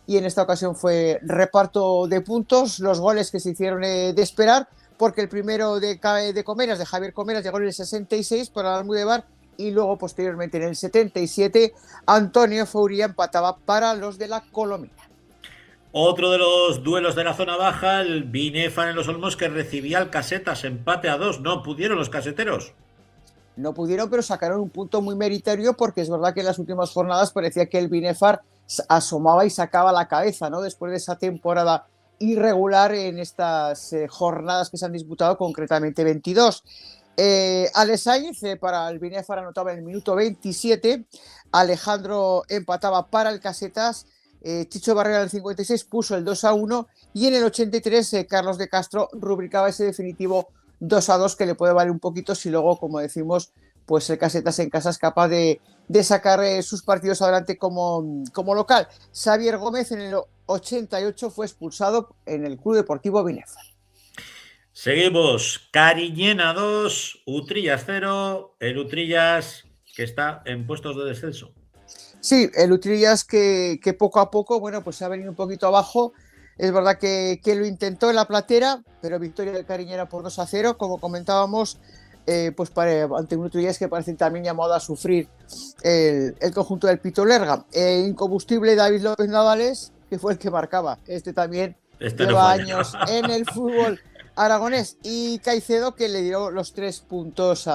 y en esta ocasión fue reparto de puntos, los goles que se hicieron de esperar, porque el primero de Comeras, de Javier Comeras, llegó en el 66 para el Almudévar, y luego posteriormente en el 77 Antonio Fouría empataba para los de la Colomina. Otro de los duelos de la zona baja, el Binefar en los Olmos, que recibía al Casetas, empate a 2. No pudieron los caseteros. No pudieron, pero sacaron un punto muy meritorio, porque es verdad que en las últimas jornadas parecía que el Binefar asomaba y sacaba la cabeza, ¿no? Después de esa temporada irregular en estas jornadas que se han disputado, concretamente 22. Alex Sainz para el Binefar anotaba en el minuto 27, Alejandro empataba para el Casetas, Chicho Barrera en el 56 puso el 2-1 y en el 83 Carlos de Castro rubricaba ese definitivo 2-2 que le puede valer un poquito si luego, como decimos, pues el Casetas en casa es capaz de sacar sus partidos adelante como local. Xavier Gómez en el 88 fue expulsado en el Club Deportivo Binefar. Seguimos, Cariñena 2, Utrillas 0, el Utrillas que está en puestos de descenso. Sí, el Utrillas que poco a poco, bueno, pues se ha venido un poquito abajo. Es verdad que lo intentó en la Platera, pero victoria del Cariñena por 2-0, como comentábamos, pues ante un Utrillas que parece también llamado a sufrir el conjunto del Pito Lerga. Incombustible David López Navales, que fue el que marcaba. También lleva años en el fútbol aragonés, y Caicedo, que le dio los 3 puntos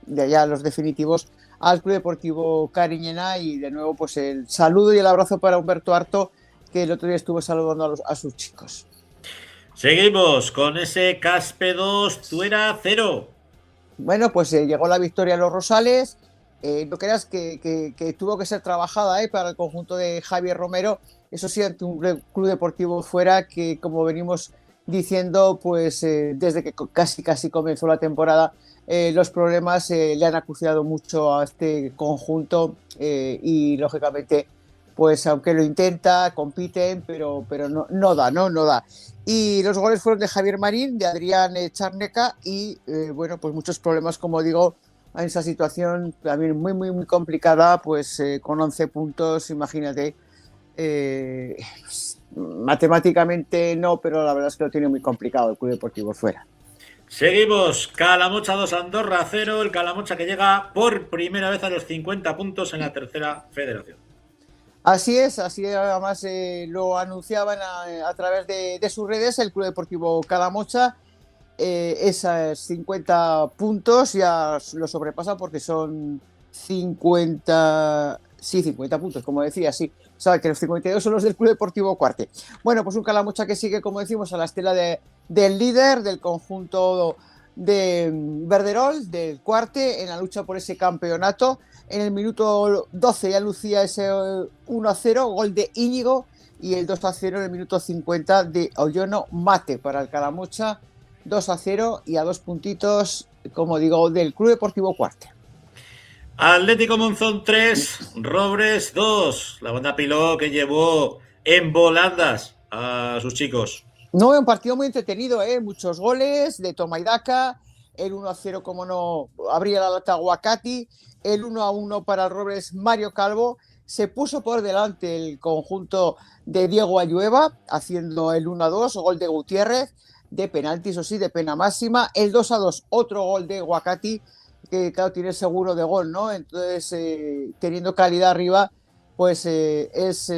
de allá, los definitivos, al Club Deportivo Cariñena. Y de nuevo pues el saludo y el abrazo para Humberto Harto, que el otro día estuvo saludando a sus chicos. Seguimos con ese Caspe 2, Zuera 0. Bueno, pues llegó la victoria a los Rosales. No creas que tuvo que ser trabajada para el conjunto de Javier Romero. Eso sí, ante un Club Deportivo Fuera que, como venimos diciendo, pues desde que casi comenzó la temporada, los problemas le han acuciado mucho a este conjunto, y lógicamente, pues aunque lo intenta, compiten, pero no da. Y los goles fueron de Javier Marín, de Adrián Charneca, y bueno, pues muchos problemas, como digo, en esa situación también muy complicada, pues con 11 puntos, imagínate. Matemáticamente no, pero la verdad es que lo tiene muy complicado el Club Deportivo Fuera. Seguimos, Calamocha 2, Andorra 0, el Calamocha que llega por primera vez a los 50 puntos en la tercera federación. Así es, además lo anunciaban a través de sus redes. El Club Deportivo Calamocha esos 50 puntos ya lo sobrepasa, porque son 50 puntos, como decía, sí. Sabe que los 52 son los del Club Deportivo Cuarte. Bueno, pues un Calamocha que sigue, como decimos, a la estela del líder del conjunto de Verderol, del Cuarte, en la lucha por ese campeonato. En el minuto 12 ya lucía ese 1-0, gol de Íñigo, y el 2-0 en el minuto 50 de Ollono Mate para el Calamocha. 2-0 y a 2 puntitos, como digo, del Club Deportivo Cuarte. Atlético Monzón 3, Robres 2. La banda Piló que llevó en volandas a sus chicos. No, un partido muy entretenido, muchos goles de toma y daca. El 1-0, como no, abría la lata Aguacati. El 1-1 para el Robres Mario Calvo, se puso por delante el conjunto de Diego Ayueva, haciendo el 1-2, gol de Gutiérrez, de penalti, eso sí, de pena máxima. El 2-2, otro gol de Guacati, que claro, tiene seguro de gol, ¿no? Entonces, teniendo calidad arriba, pues es,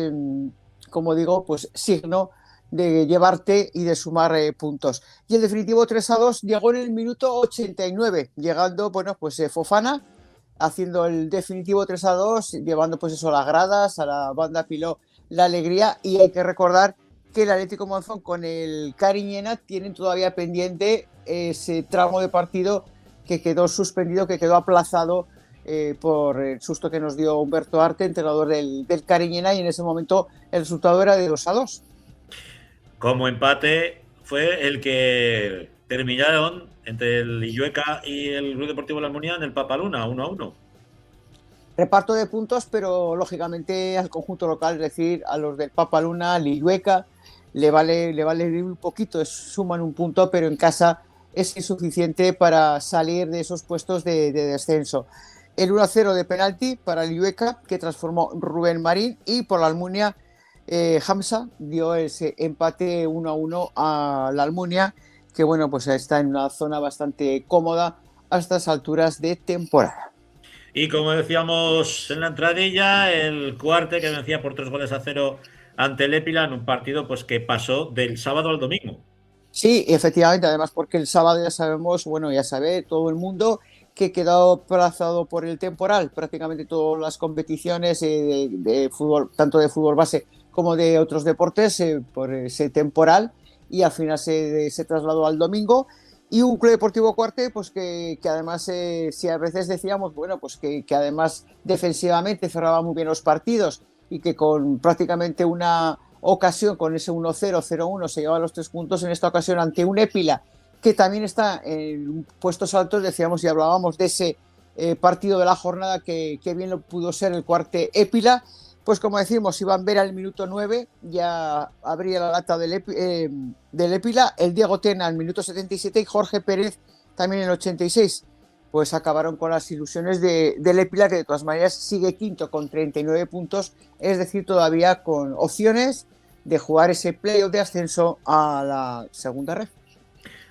como digo, pues signo de llevarte y de sumar puntos. Y el definitivo 3-2 llegó en el minuto 89, llegando, bueno, pues Fofana, haciendo el definitivo 3-2, llevando pues eso a las gradas, a la banda Piló, la alegría. Y hay que recordar que el Atlético Monzón con el Cariñena tienen todavía pendiente ese tramo de partido que quedó suspendido, que quedó aplazado por el susto que nos dio Humberto Arte, entrenador del Cariñena, y en ese momento el resultado era de 2-2. Como empate fue el que terminaron entre el Illueca y el Club Deportivo La Almunia en el Papaluna, 1-1. Reparto de puntos, pero lógicamente al conjunto local, es decir, a los del Papaluna, al Illueca, le vale un poquito, suman un punto, pero en casa es insuficiente para salir de esos puestos de descenso. El 1-0 de penalti para el Illueca, que transformó Rubén Marín, y por la Almunia, Hamza dio ese empate 1-1 a la Almunia, que bueno, pues está en una zona bastante cómoda a estas alturas de temporada. Y como decíamos en la entradilla, el Cuarte que vencía por 3-0 ante el Épila en un partido pues que pasó del sábado al domingo. Sí, efectivamente, además porque el sábado ya sabemos, bueno, ya sabe todo el mundo que quedó aplazado por el temporal, prácticamente todas las competiciones de fútbol, tanto de fútbol base como de otros deportes, por ese temporal, y al final se trasladó al domingo. Y un Club Deportivo Cuarte, pues que además, si a veces decíamos, bueno, pues que además defensivamente cerraba muy bien los partidos y que con prácticamente una ocasión, con ese 1-0, 0-1, se llevaba los 3 puntos, en esta ocasión ante un Épila que también está en puestos altos, decíamos y hablábamos de ese partido de la jornada que bien lo pudo ser el Cuarte Épila. Pues como decimos, Iván Vera al minuto 9 ya abría la lata del Épila, el Diego Tena al minuto 77 y Jorge Pérez también en el 86. Pues acabaron con las ilusiones del Épila, que de todas maneras sigue quinto con 39 puntos, es decir, todavía con opciones de jugar ese playoff de ascenso a la segunda red.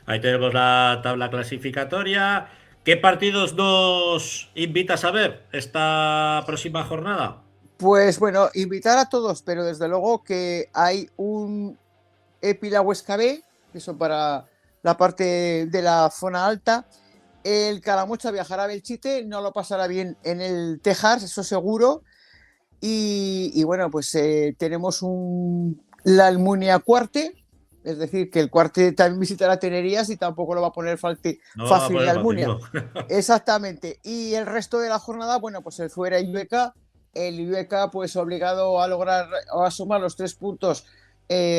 Ahí tenemos la tabla clasificatoria. ¿Qué partidos nos invitas a ver esta próxima jornada? Pues bueno, invitar a todos, pero desde luego que hay un Épila Huesca B, que son para la parte de la zona alta. El Calamocha viajará a Belchite, no lo pasará bien en el Tejar, eso seguro. Y bueno, pues tenemos la Almunia Cuarte, es decir, que el Cuarte también visitará Tenerías y tampoco lo va a poner fácil la Almunia. No. Exactamente. Y el resto de la jornada, bueno, pues el fuera Illueca. El Illueca, pues obligado a lograr o a sumar los 3 puntos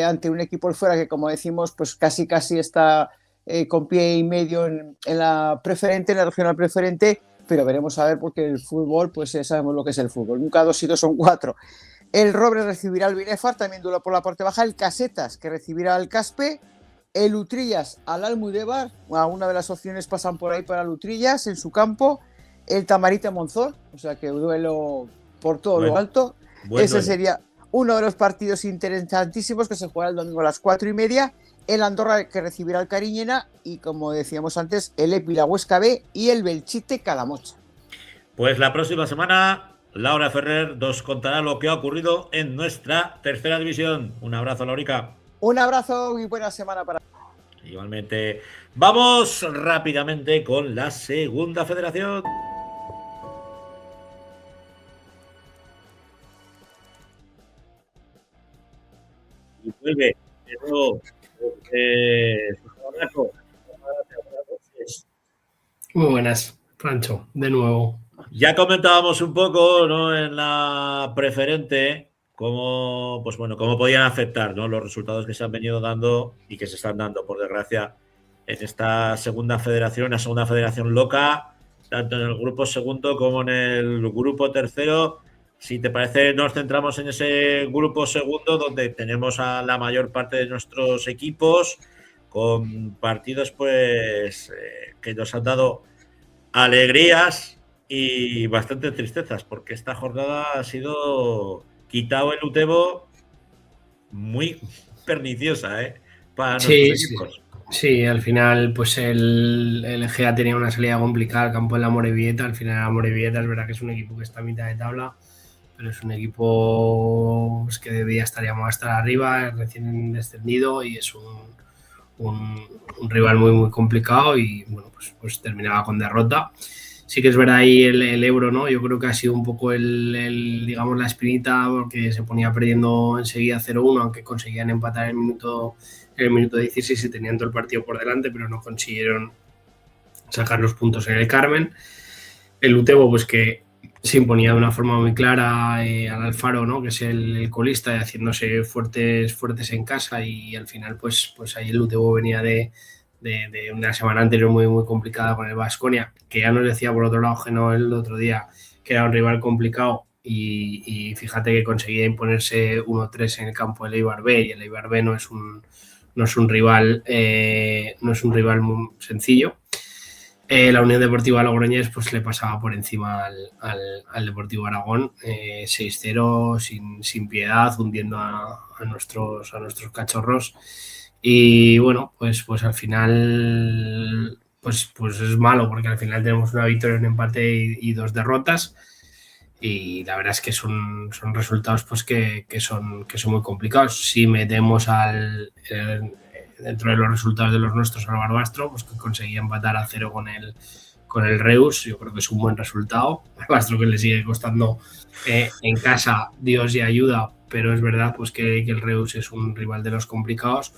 ante un equipo fuera que, como decimos, pues casi está con pie y medio en la preferente, en la regional preferente, pero veremos a ver, porque el fútbol, pues sabemos lo que es el fútbol. Nunca 2 y 2 son 4. El Robles recibirá al Binefar, también duelo por la parte baja. El Casetas, que recibirá al Caspe. El Utrillas al Almudévar. Una de las opciones pasan por ahí para el Utrillas en su campo. El Tamarite Monzón, o sea que duelo por todo lo alto. Ese sería uno de los partidos interesantísimos que se jugará el domingo a las 4:30. El Andorra, que recibirá al Cariñena, y como decíamos antes, el Épila Huesca B y el Belchite Calamocha. Pues la próxima semana Laura Ferrer nos contará lo que ha ocurrido en nuestra tercera división. Un abrazo, Laurica. Un abrazo y buena semana para todos. Igualmente. Vamos rápidamente con la segunda federación. Y vuelve de nuevo. Muy buenas, Francho, de nuevo. Ya comentábamos un poco, ¿no?, en la preferente cómo podían afectar, ¿no?, los resultados que se han venido dando y que se están dando, por desgracia, en esta segunda federación, una segunda federación loca, tanto en el grupo segundo como en el grupo tercero. Si te parece, nos centramos en ese grupo segundo, donde tenemos a la mayor parte de nuestros equipos con partidos pues que nos han dado alegrías y bastantes tristezas, porque esta jornada ha sido quitado el Utebo muy perniciosa, para nuestros equipos. Sí, al final, pues el Egea tenía una salida complicada al campo de la Amorebieta. Al final, la Amorebieta es verdad que es un equipo que está a mitad de tabla, pero es un equipo pues, que debía estar llamado a estar arriba, recién descendido, y es un rival muy, muy complicado. Y bueno, pues terminaba con derrota. Sí que es verdad ahí el Euro, ¿no? Yo creo que ha sido un poco digamos, la espinita, porque se ponía perdiendo enseguida 0-1, aunque conseguían empatar en el minuto 16 y tenían todo el partido por delante, pero no consiguieron sacar los puntos en el Carmen. El Utebo, pues que se imponía de una forma muy clara al Alfaro, ¿no? Que es el colista, y haciéndose fuertes en casa, y al final, pues ahí el Utebo venía de una semana anterior muy, muy complicada con el Baskonia, que ya nos decía por otro lado Geno el otro día que era un rival complicado, y fíjate que conseguía imponerse 1-3 en el campo del Eibar B, y el Eibar B no es un rival muy sencillo. La Unión Deportiva Logroñés pues le pasaba por encima al Deportivo Aragón, 6-0 sin piedad, hundiendo a nuestros cachorros. Y bueno, pues al final pues es malo, porque al final tenemos una victoria, un empate y 2 derrotas, y la verdad es que son resultados pues que son muy complicados. Si metemos dentro de los resultados de los nuestros al Barbastro, pues que conseguía empatar a 0 con el Reus, yo creo que es un buen resultado. Barbastro, que le sigue costando en casa Dios y ayuda, pero es verdad pues que el Reus es un rival de los complicados.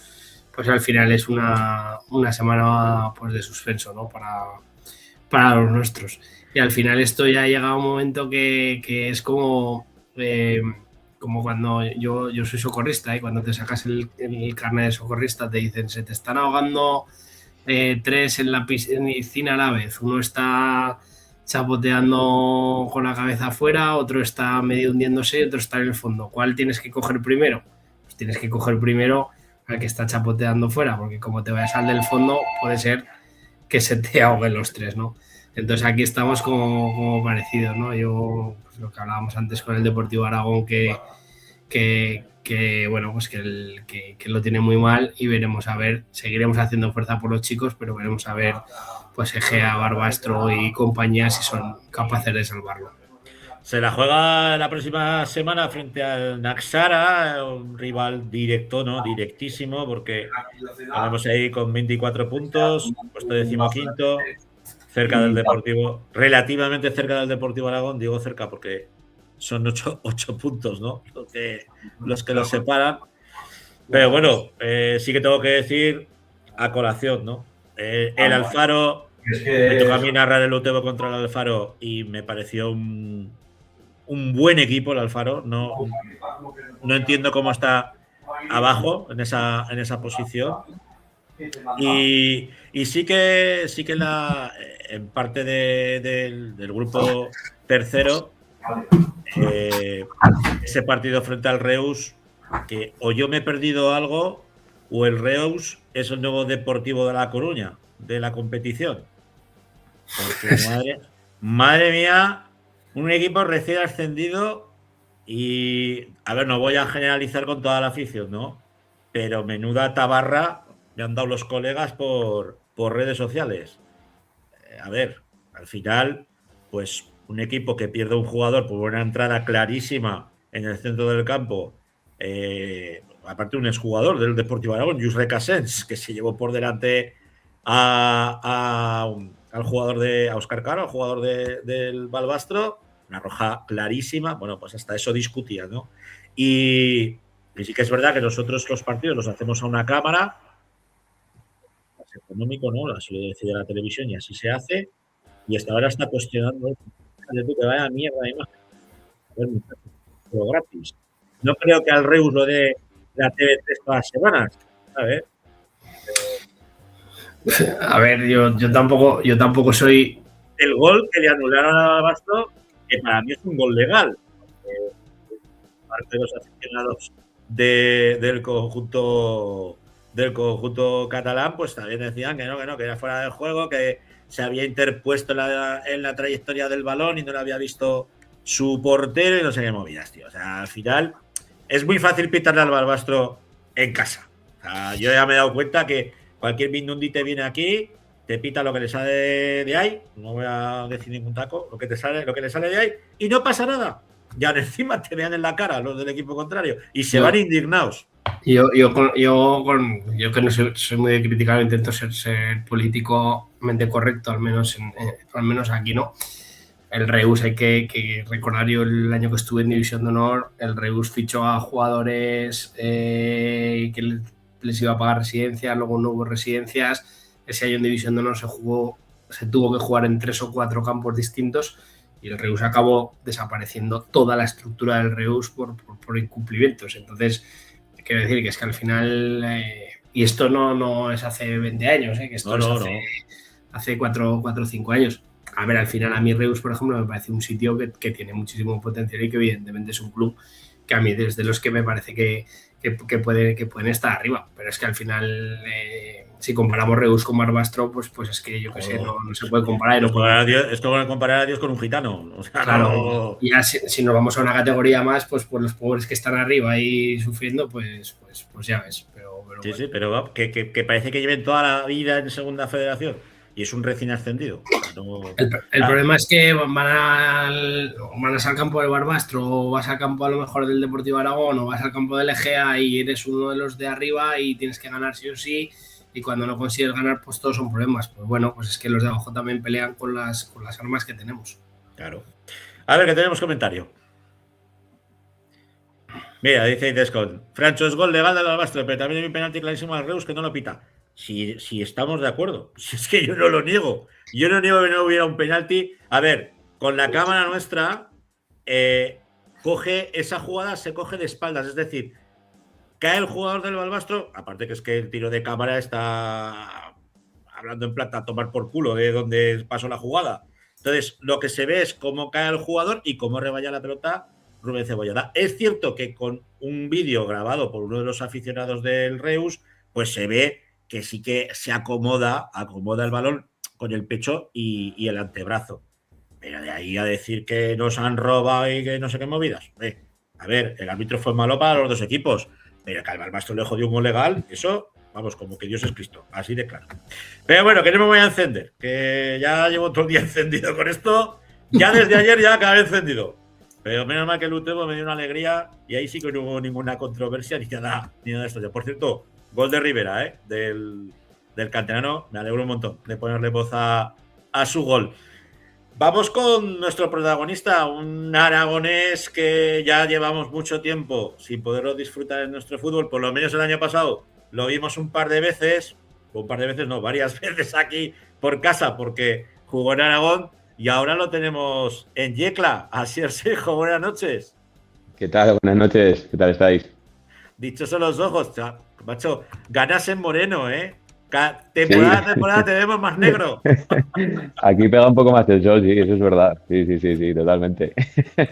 Pues al final es una semana pues de suspenso, ¿no? Para los nuestros. Y al final esto ya llega a un momento que es como cuando yo soy socorrista, y cuando te sacas el carnet de socorrista te dicen: se te están ahogando 3 en la piscina a la vez. Uno está chapoteando con la cabeza afuera, otro está medio hundiéndose y otro está en el fondo. ¿Cuál tienes que coger primero? Pues tienes que coger primero al que está chapoteando fuera, porque como te vayas al del fondo puede ser que se te ahoguen los 3, ¿no? Entonces aquí estamos como parecidos, ¿no? Yo, pues lo que hablábamos antes con el Deportivo Aragón, que bueno, pues que lo tiene muy mal, y veremos a ver, seguiremos haciendo fuerza por los chicos, pero veremos a ver, pues Egea, Barbastro y compañía, si son capaces de salvarlo. Se la juega la próxima semana frente al Naxara, un rival directo, ¿no? Directísimo, porque vamos ahí con 24 puntos, puesto 15º, cerca del Deportivo, relativamente cerca del Deportivo Aragón. Digo cerca porque son 8 puntos, ¿no? Los que los separan. Pero bueno, sí que tengo que decir a colación, ¿no? El Alfaro, me tocó a mí narrar el Utebo contra el Alfaro, y me pareció un buen equipo el Alfaro. No entiendo cómo está abajo en esa posición. Y sí que en parte del grupo tercero, ese partido frente al Reus, que o yo me he perdido algo, o el Reus es el nuevo Deportivo de La Coruña de la competición. Porque madre mía, un equipo recién ascendido, y a ver, no voy a generalizar con toda la afición, ¿no? Pero menuda tabarra me han dado los colegas por redes sociales. A ver, al final, pues un equipo que pierde un jugador por una entrada clarísima en el centro del campo, aparte un exjugador del Deportivo Aragón, Jus Recasens, que se llevó por delante al jugador a Óscar Caro, al jugador del Balbastro, una roja clarísima. Bueno, pues hasta eso discutía, ¿no? Y sí que es verdad que nosotros los partidos los hacemos a una cámara, es económico, ¿no? Así lo decide la televisión y así se hace. Y hasta ahora está cuestionando que vaya mierda de imagen. A ver, pero gratis. No creo que al Reus lo dé la TV3 todas las semanas, ¿sabes? A ver, yo tampoco soy... El gol que le anularon a Balbastro, que para mí es un gol legal. Parte de los aficionados del conjunto catalán, pues también decían que no, que era fuera del juego, que se había interpuesto en la trayectoria del balón y no lo había visto su portero y no sé qué movidas, tío. O sea, al final es muy fácil pitarle al Barbastro en casa. O sea, yo ya me he dado cuenta que cualquier Mindundi te viene aquí, te pita lo que le sale de ahí, no voy a decir ningún taco, lo que le sale de ahí, y no pasa nada. Ya encima te vean en la cara los del equipo contrario y se van indignados. Yo que no soy muy de criticar, intento ser políticamente correcto, al menos aquí, ¿no? El Reus, hay que recordar, yo el año que estuve en División de Honor, el Reus fichó a jugadores que les iba a pagar residencias, luego no hubo residencias. Ese año en División de Honor se tuvo que jugar en 3 o 4 campos distintos y el Reus acabó desapareciendo toda la estructura del Reus por incumplimientos. Entonces, quiero decir que es que al final, y esto no es hace 20 años, que esto hace 4 o 5 años. A ver, al final a mí Reus, por ejemplo, me parece un sitio que tiene muchísimo potencial y que evidentemente es un club que a mí desde los que me parece que pueden estar arriba. Pero es que al final, si comparamos Reus con Barbastro, pues es que yo qué sé, no se puede comparar. Es como comparar a Dios con un gitano. O sea, claro, y ya si nos vamos a una categoría más, pues los pobres que están arriba ahí sufriendo, pues ya ves. Pero sí, bueno. sí, pero que parece que lleven toda la vida en segunda federación y es un recién ascendido. El problema es que van a ser al campo del Barbastro, o vas al campo a lo mejor del Deportivo Aragón, o vas al campo del Egea y eres uno de los de arriba y tienes que ganar sí o sí, y cuando no consigues ganar, pues todos son problemas. Pues bueno, pues es que los de abajo también pelean con las armas que tenemos. Claro. A ver, que tenemos comentario. Mira, dice Idescon, Francho es gol legal del Albastro, pero también hay un penalti clarísimo al Reus que no lo pita. Si estamos de acuerdo, si es que yo no lo niego. Yo no niego que no hubiera un penalti. A ver, con la cámara nuestra, coge esa jugada, se coge de espaldas. Es decir, cae el jugador del Balbastro, aparte que es que el tiro de cámara está hablando en plata a tomar por culo de donde pasó la jugada. Entonces, lo que se ve es cómo cae el jugador y cómo reballa la pelota Rubén Cebollada. Es cierto que con un vídeo grabado por uno de los aficionados del Reus, pues se ve que sí que se acomoda el balón con el pecho y el antebrazo. Pero de ahí a decir que nos han robado y que no sé qué movidas. A ver, el árbitro fue malo para los dos equipos, pero que al Balbastro le jodió un gol legal, eso, vamos, como que Dios es Cristo, así de claro. Pero bueno, que no me voy a encender, que ya llevo otro día encendido con esto, ya desde ayer ya acabé encendido. Pero menos mal que el Utebo me dio una alegría y ahí sí que no hubo ninguna controversia ni nada de esto. Ya, por cierto, gol de Rivera, del canterano. Me alegro un montón de ponerle voz a su gol. Vamos con nuestro protagonista, un aragonés que ya llevamos mucho tiempo sin poderlo disfrutar en nuestro fútbol. Por lo menos el año pasado lo vimos varias veces aquí por casa porque jugó en Aragón. Y ahora lo tenemos en Yecla. Así es, Sergio, buenas noches. ¿Qué tal? Buenas noches. ¿Qué tal estáis? Dichos son los ojos, macho. Ganas en moreno, ¿eh? Temporada te vemos más negro. Aquí pega un poco más el sol, sí, eso es verdad. Sí, totalmente.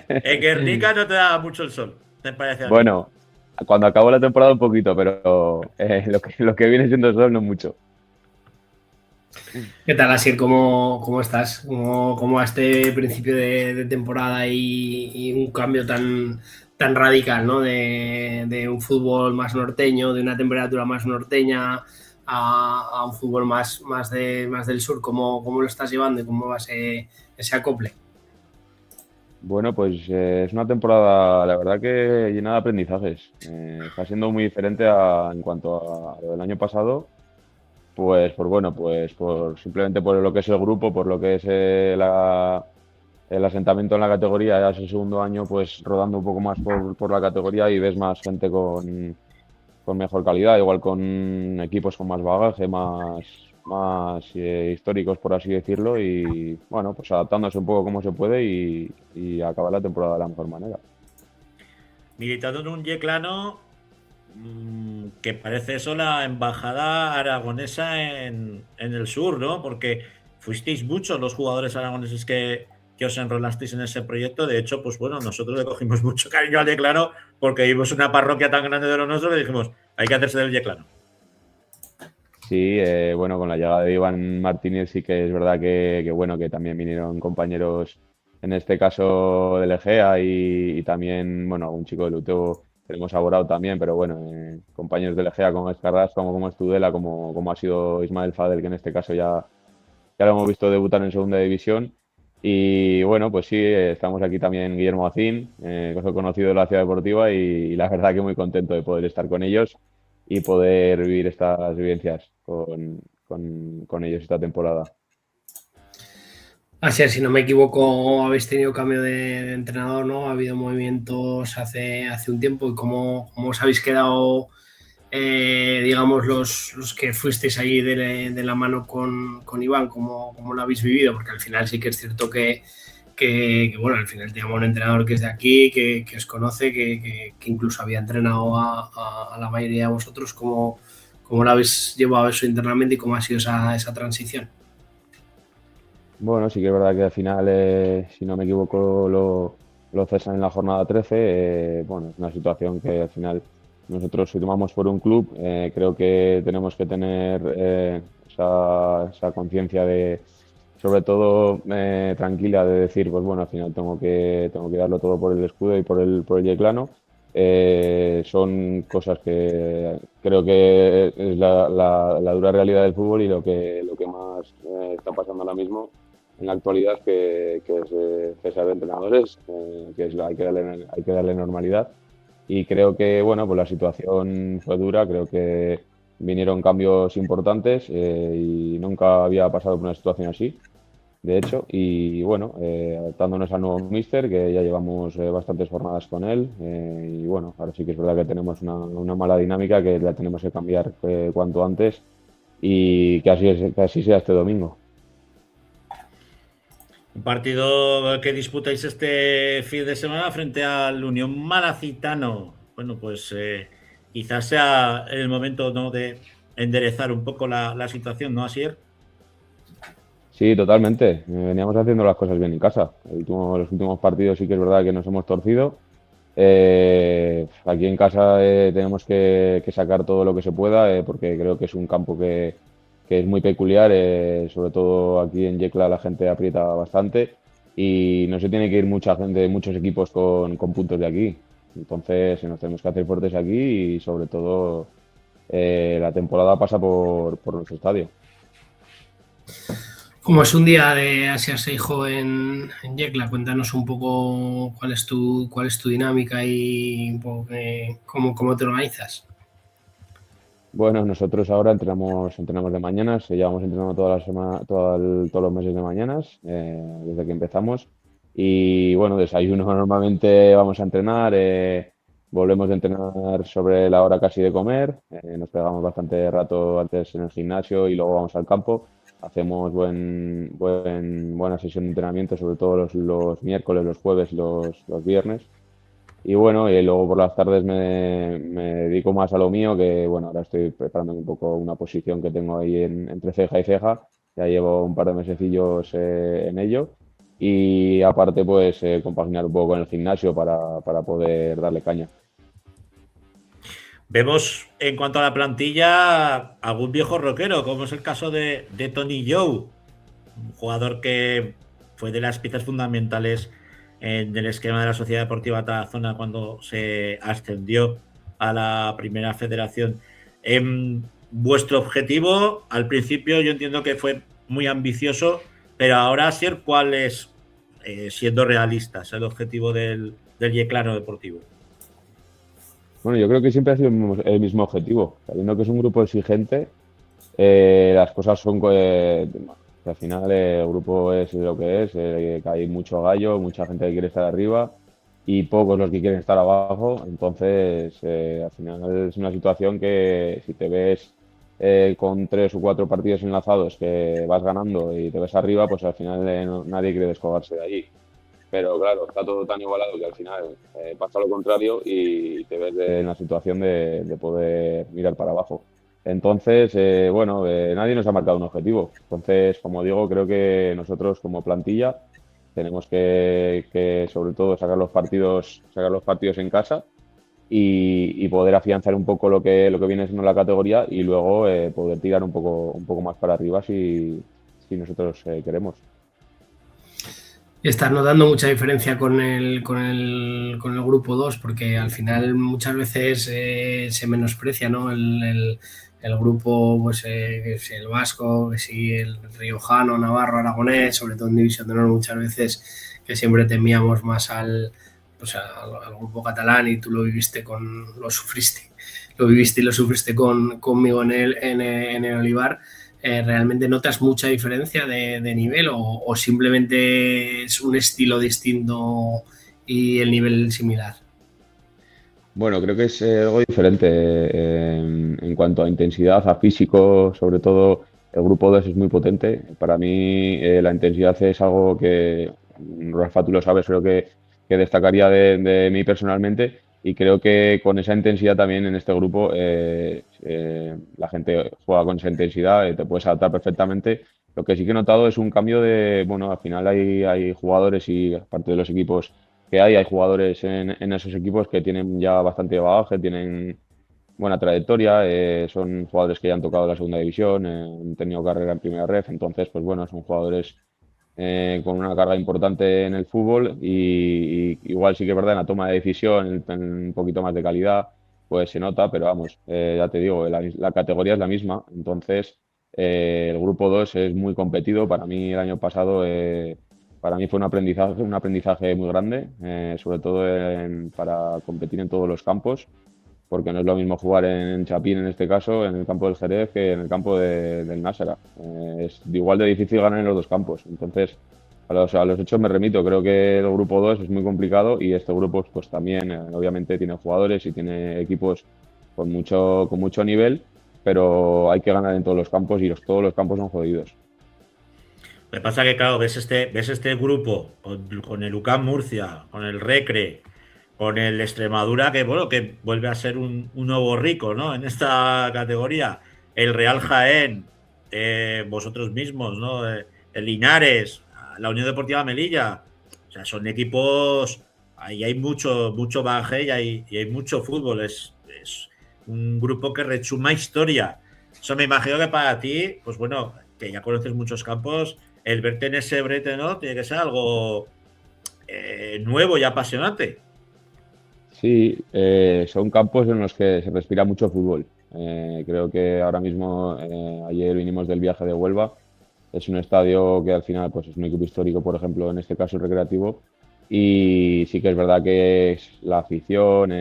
En Guernica no te da mucho el sol, ¿te parece? Bueno, cuando acabó la temporada un poquito, pero lo que viene siendo el sol no mucho. ¿Qué tal, Asier? ¿Cómo estás? ¿Cómo a este principio de temporada y un cambio tan radical, ¿no? De un fútbol más norteño, de una temperatura más norteña a un fútbol más del sur? ¿Cómo lo estás llevando y cómo va ese acople? Bueno, pues es una temporada, la verdad, que llena de aprendizajes. Está siendo muy diferente en cuanto a lo del año pasado. Pues simplemente por lo que es el grupo, por lo que es el asentamiento en la categoría, ya es el segundo año, pues rodando un poco más por la categoría y ves más gente con mejor calidad, igual con equipos con más bagaje, más históricos, por así decirlo, y bueno, pues adaptándose un poco como se puede y acabar la temporada de la mejor manera. Militando en un yeclano que parece eso la embajada aragonesa en el sur, ¿no? Porque fuisteis muchos los jugadores aragoneses que os enrolasteis en ese proyecto. De hecho, pues bueno, nosotros le cogimos mucho cariño al Yeclano porque vimos una parroquia tan grande de lo nuestro que dijimos, hay que hacerse del Yeclano. Sí, bueno, con la llegada de Iván Martínez sí que es verdad que bueno, que también vinieron compañeros, en este caso del Egea y también, bueno, un chico del Uteo tenemos Aborao también, pero bueno, compañeros del Egea como Escarrás, como es Tudela, como ha sido Ismael Fadel, que en este caso ya lo hemos visto debutar en segunda división. Y bueno, pues sí, estamos aquí también Guillermo Acín, que os he conocido de la Ciudad Deportiva y la verdad que muy contento de poder estar con ellos y poder vivir estas vivencias con ellos esta temporada. Así es, si no me equivoco, habéis tenido cambio de entrenador, ¿no? Ha habido movimientos hace un tiempo y cómo os habéis quedado, digamos, los que fuisteis allí de la mano con Iván, ¿cómo lo habéis vivido? Porque al final sí que es cierto que bueno, al final tenemos un entrenador que es de aquí, que os conoce, que incluso había entrenado a la mayoría de vosotros. ¿Cómo lo habéis llevado eso internamente y cómo ha sido esa transición? Bueno, sí que es verdad que al final, si no me equivoco, lo cesan en la jornada 13. Bueno, es una situación que al final nosotros si tomamos por un club, creo que tenemos que tener esa conciencia de, sobre todo, tranquila de decir, pues bueno, al final tengo que darlo todo por el escudo y por el Yeclano. Son cosas que creo que es la dura realidad del fútbol y lo que más está pasando ahora mismo en la actualidad, que es cesar de entrenadores, hay que darle normalidad. Y creo que, bueno, pues la situación fue dura, creo que vinieron cambios importantes y nunca había pasado por una situación así, de hecho. Y bueno, adaptándonos al nuevo míster, que ya llevamos bastantes jornadas con él. Y bueno, ahora sí que es verdad que tenemos una mala dinámica que la tenemos que cambiar cuanto antes y que así sea este domingo. Un partido que disputáis este fin de semana frente al Unión Malacitano. Bueno, pues quizás sea el momento, ¿no?, de enderezar un poco la situación, ¿no, Asier? Sí, totalmente. Veníamos haciendo las cosas bien en casa. Los últimos partidos sí que es verdad que nos hemos torcido. Aquí en casa tenemos que sacar todo lo que se pueda, porque creo que es un campo que es muy peculiar. Sobre todo aquí en Yecla la gente aprieta bastante y no se tiene que ir mucha gente, muchos equipos con puntos de aquí. Entonces nos tenemos que hacer fuertes aquí y sobre todo la temporada pasa por nuestro estadio. Como es un día de Asia Seijo en Yecla, cuéntanos un poco cuál es tu dinámica y un poco cómo te organizas. Bueno, nosotros ahora entrenamos de mañanas, llevamos entrenando toda la semana, todos los meses de mañanas, desde que empezamos. Y bueno, desayuno normalmente vamos a entrenar, volvemos de entrenar sobre la hora casi de comer, nos pegamos bastante rato antes en el gimnasio y luego vamos al campo. Hacemos buena sesión de entrenamiento, sobre todo los miércoles, los jueves y los viernes. Y bueno, y luego por las tardes me dedico más a lo mío, que bueno, ahora estoy preparando un poco una posición que tengo ahí entre ceja y ceja. Ya llevo un par de mesecillos en ello. Y aparte, pues compaginar un poco con el gimnasio para poder darle caña. Vemos en cuanto a la plantilla algún viejo rockero, como es el caso de Tony Joe, un jugador que fue de las piezas fundamentales en el esquema de la Sociedad Deportiva Tarazona cuando se ascendió a la Primera Federación. Vuestro objetivo, al principio yo entiendo que fue muy ambicioso, pero ahora, Asier, ¿cuál es, siendo realistas, el objetivo del Yeclano Deportivo? Bueno, yo creo que siempre ha sido el mismo objetivo, sabiendo que es un grupo exigente. Las cosas son que al final el grupo es lo que es, que hay mucho gallo, mucha gente que quiere estar arriba y pocos los que quieren estar abajo. Entonces, al final es una situación que si te ves con 3 o 4 partidos enlazados que vas ganando y te ves arriba, pues al final nadie quiere descolgarse de allí. Pero claro, está todo tan igualado que al final pasa lo contrario y te ves en la situación de poder mirar para abajo. Entonces, bueno, nadie nos ha marcado un objetivo. Entonces, como digo, creo que nosotros como plantilla tenemos que sobre todo sacar los partidos en casa y poder afianzar un poco lo que viene siendo la categoría y luego poder tirar un poco más para arriba si nosotros queremos. Estás notando mucha diferencia con el grupo 2, porque al final muchas veces se menosprecia, ¿no? El grupo, pues el vasco, que sí, el riojano, navarro, aragonés, sobre todo en División de Honor, muchas veces que siempre temíamos más al grupo catalán, y tú lo viviste y lo sufriste conmigo en el Olivar. ¿Realmente notas mucha diferencia de nivel o simplemente es un estilo distinto y el nivel similar? Bueno, creo que es algo diferente en cuanto a intensidad, a físico, sobre todo el grupo 2 es muy potente. Para mí la intensidad es algo que, Rafa, tú lo sabes, creo que destacaría de mí personalmente, y creo que con esa intensidad también en este grupo la gente juega con esa intensidad, te puedes adaptar perfectamente. Lo que sí que he notado es un cambio bueno, al final hay jugadores y aparte de los equipos que hay jugadores en esos equipos que tienen ya bastante bagaje, tienen buena trayectoria, son jugadores que ya han tocado la segunda división, han tenido carrera en primera ref, entonces, pues bueno, son jugadores con una carga importante en el fútbol y igual sí que es verdad en la toma de decisión, en un poquito más de calidad, pues se nota, pero vamos, ya te digo, la categoría es la misma, entonces el grupo 2 es muy competido. Para mí el año pasado para mí fue un aprendizaje muy grande, sobre todo para competir en todos los campos, porque no es lo mismo jugar en Chapín, en este caso, en el campo del Jerez, que en el campo del Nássera. Es igual de difícil ganar en los dos campos. Entonces, a los hechos me remito. Creo que el grupo 2 es muy complicado y este grupo pues también, obviamente, tiene jugadores y tiene equipos con mucho nivel, pero hay que ganar en todos los campos y todos los campos son jodidos. Me pasa que, claro, ves este grupo con el UCAM Murcia, con el Recre, con el Extremadura, que bueno, que vuelve a ser un nuevo rico, ¿no? En esta categoría. El Real Jaén, vosotros mismos, ¿no? El Linares, la Unión Deportiva Melilla. O sea, son equipos. Ahí hay mucho bagaje y hay mucho fútbol. Es un grupo que rechuma historia. Eso me imagino que para ti, pues bueno, que ya conoces muchos campos, el verte en ese brete, ¿no? Tiene que ser algo nuevo y apasionante. Sí, son campos en los que se respira mucho fútbol. Creo que ahora mismo, ayer vinimos del viaje de Huelva, es un estadio que al final pues es un equipo histórico, por ejemplo, en este caso el Recreativo, y sí que es verdad que es la afición,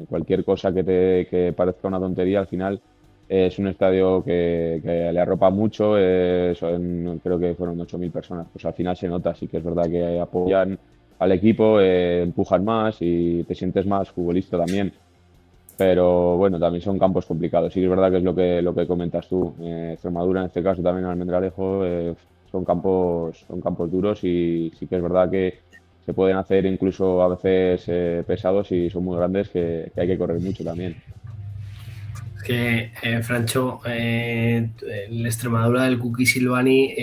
cualquier cosa que parezca una tontería, al final es un estadio que le arropa mucho, creo que fueron 8.000 personas, pues al final se nota, sí que es verdad que apoyan al equipo, empujan más y te sientes más futbolista también. Pero bueno, también son campos complicados. Sí que es verdad que es lo que comentas tú. Extremadura, en este caso también Almendralejo, son campos duros y sí que es verdad que se pueden hacer incluso a veces pesados y son muy grandes que hay que correr mucho también. Es que, Francho, el Extremadura del Kuki Silvani,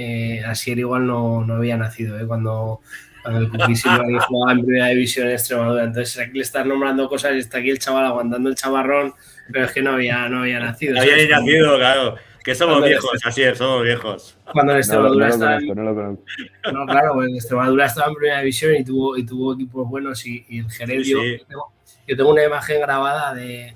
Asier igual no había nacido cuando el Kuki Silvani jugaba en primera división en Extremadura. Entonces aquí le estás nombrando cosas y está aquí el chaval aguantando el chavarrón, pero es que no había nacido. No había nacido, claro. Que somos viejos, Asier, somos viejos. Cuando el Extremadura estaba no lo conozco. No, claro, el Extremadura estaba en primera división y tuvo equipos buenos y el Jerez. Sí. Yo tengo una imagen grabada de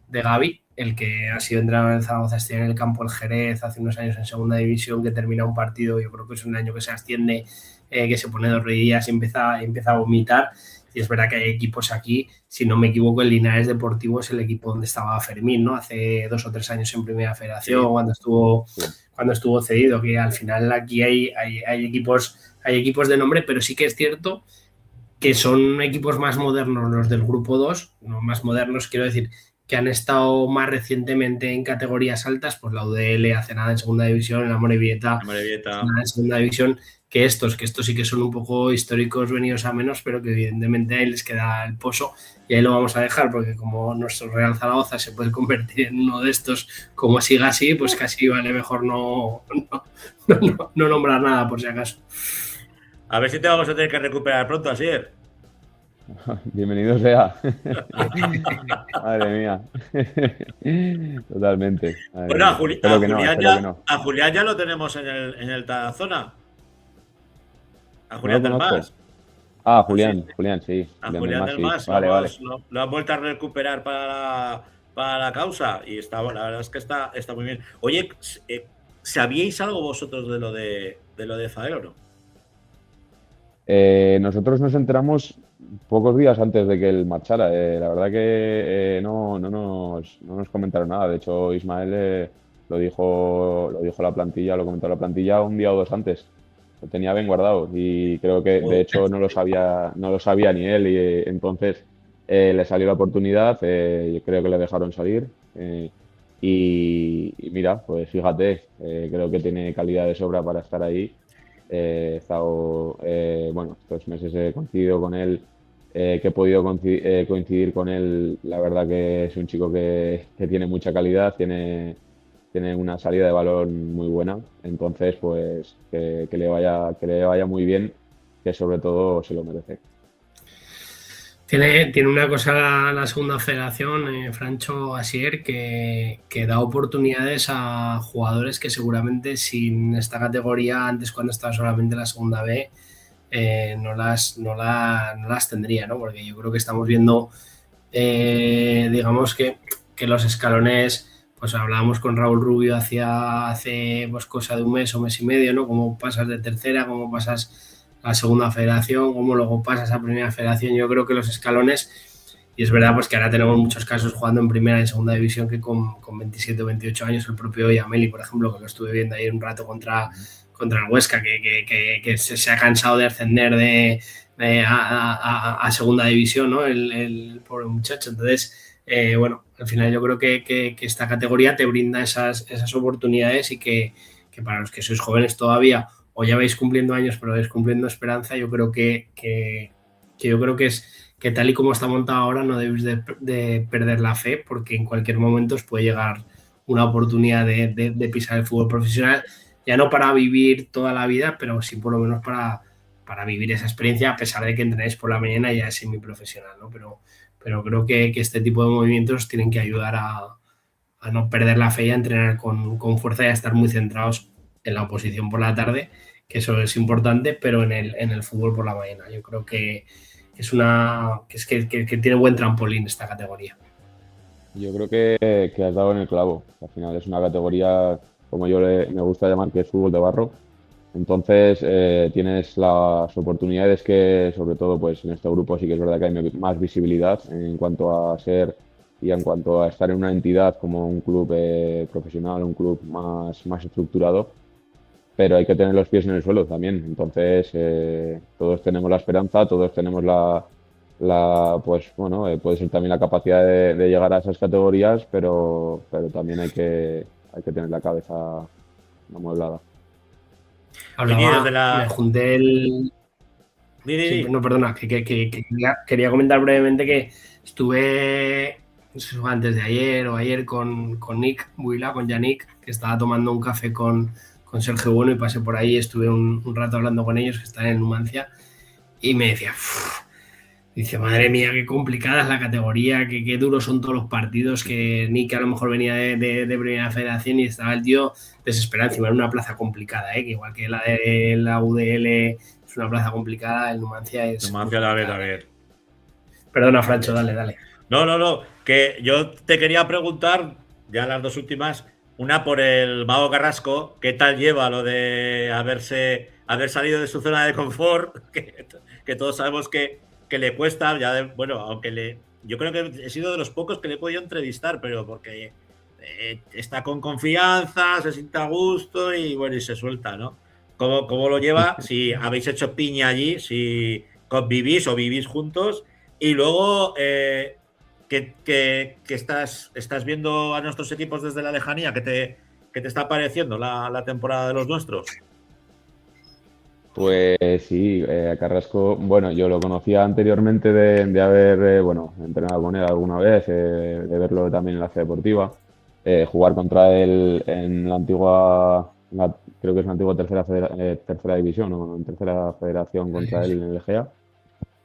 Gaby, el que ha sido entrenador en Zaragoza, estuvo en el campo el Jerez hace unos años en segunda división, que termina un partido, yo creo que es un año que se asciende, que se pone dos rodillas y empieza a vomitar. Y es verdad que hay equipos aquí, si no me equivoco, el Linares Deportivo es el equipo donde estaba Fermín, ¿no? Hace 2 o 3 años en Primera Federación, cuando estuvo cedido, que al final aquí hay equipos de nombre, pero sí que es cierto que son equipos más modernos los del Grupo 2, no más modernos, quiero decir, que han estado más recientemente en categorías altas, pues la UDL hace nada en segunda división, la Amorebieta en segunda división, que estos sí que son un poco históricos venidos a menos, pero que evidentemente ahí les queda el pozo y ahí lo vamos a dejar, porque como nuestro Real Zaragoza se puede convertir en uno de estos, como siga así, pues casi vale mejor no nombrar nada por si acaso. A ver si te vamos a tener que recuperar pronto, Asier. Bienvenido sea. Madre mía. Totalmente. Madre Bueno, mía. Espero que no, Julián espero que no. a Julián ya lo tenemos en el Tarazona. A ¿No lo Julián del conozco? Mas. Ah, Sí, Julián, sí. a Julián del Julián Mas, del sí. Mas Vale, vale. lo han vuelto a recuperar para la causa y está, la verdad es que está muy bien. Oye, ¿sabíais algo vosotros de lo de Fael o no? Nosotros nos enteramos pocos días antes de que él marchara. La verdad que no nos comentaron nada. De hecho, Ismael lo dijo la plantilla, lo comentó la plantilla un día o dos antes. Lo tenía bien guardado y creo que de hecho no lo sabía ni él. Y entonces le salió la oportunidad. Yo creo que le dejaron salir. Y mira, pues fíjate, creo que tiene calidad de sobra para estar ahí. He estado, bueno, estos meses he coincidido con él, que he podido coincidir con él. La verdad que es un chico que tiene mucha calidad, tiene una salida de balón muy buena. Entonces, pues que le vaya muy bien, que sobre todo se lo merece. Tiene una cosa la segunda federación, Francho Asier, que da oportunidades a jugadores que seguramente sin esta categoría, antes cuando estaba solamente en la segunda B, no las tendría, ¿no? Porque yo creo que estamos viendo, digamos que los escalones, pues hablábamos con Raúl Rubio hace pues cosa de un mes o mes y medio, ¿no? Cómo pasas de tercera, cómo pasas a segunda federación, cómo luego pasas a primera federación. Yo creo que los escalones, y es verdad pues que ahora tenemos muchos casos jugando en primera y en segunda división que con 27 o 28 años, el propio Yameli, por ejemplo, que lo estuve viendo ahí un rato contra el Huesca, que se ha cansado de ascender a segunda división, ¿no? El pobre muchacho. Entonces, bueno, al final yo creo que esta categoría te brinda esas oportunidades y que para los que sois jóvenes todavía o ya vais cumpliendo años, pero vais cumpliendo esperanza, yo creo que yo creo que es que tal y como está montado ahora no debéis de perder la fe, porque en cualquier momento os puede llegar una oportunidad de pisar el fútbol profesional, ya no para vivir toda la vida, pero sí por lo menos para vivir esa experiencia, a pesar de que entrenéis por la mañana ya es semiprofesional, ¿no? Pero creo que este tipo de movimientos tienen que ayudar a no perder la fe y a entrenar con fuerza y a estar muy centrados en la oposición por la tarde, que eso es importante, pero en el fútbol por la mañana. Yo creo que es que tiene buen trampolín esta categoría. Yo creo que has dado en el clavo. Al final es una categoría, como me gusta llamar, que es fútbol de barro. Entonces tienes las oportunidades que, sobre todo, pues en este grupo sí que es verdad que hay más visibilidad en cuanto a ser y en cuanto a estar en una entidad como un club profesional, un club más estructurado, pero hay que tener los pies en el suelo también. Entonces todos tenemos la esperanza, todos tenemos pues bueno, puede ser también la capacidad de llegar a esas categorías, pero también hay que tener la cabeza amueblada. Me junté Sí, no, perdona, que quería comentar brevemente que estuve antes de ayer o ayer con Nick Buila, con Yannick, que estaba tomando un café con Sergio Bueno y pasé por ahí, estuve un rato hablando con ellos, que están en Numancia, y me decía, dice, madre mía, qué complicada es la categoría, qué duros son todos los partidos, que Nick a lo mejor venía de primera federación y estaba el tío desesperado, encima era una plaza complicada, que igual que la de la UDL es una plaza complicada, el Numancia es... Numancia, a ver. Perdona, Francho, dale. No, que yo te quería preguntar, ya las dos últimas, una por el Mago Carrasco, ¿qué tal lleva lo de haber salido de su zona de confort? Que todos sabemos que le cuesta, aunque yo creo que he sido de los pocos que le he podido entrevistar, pero porque está con confianza, se siente a gusto y bueno, y se suelta, ¿no? ¿Cómo lo lleva? Si habéis hecho piña allí, si convivís o vivís juntos, y luego que estás viendo a nuestros equipos desde la lejanía, ¿qué te está pareciendo la temporada de los nuestros? Pues sí, a Carrasco, bueno, yo lo conocía anteriormente de haber entrenado con él alguna vez, de verlo también en la Ciudad Deportiva, jugar contra él en la antigua, creo que es la antigua tercera división, o en tercera federación contra él en el Egea.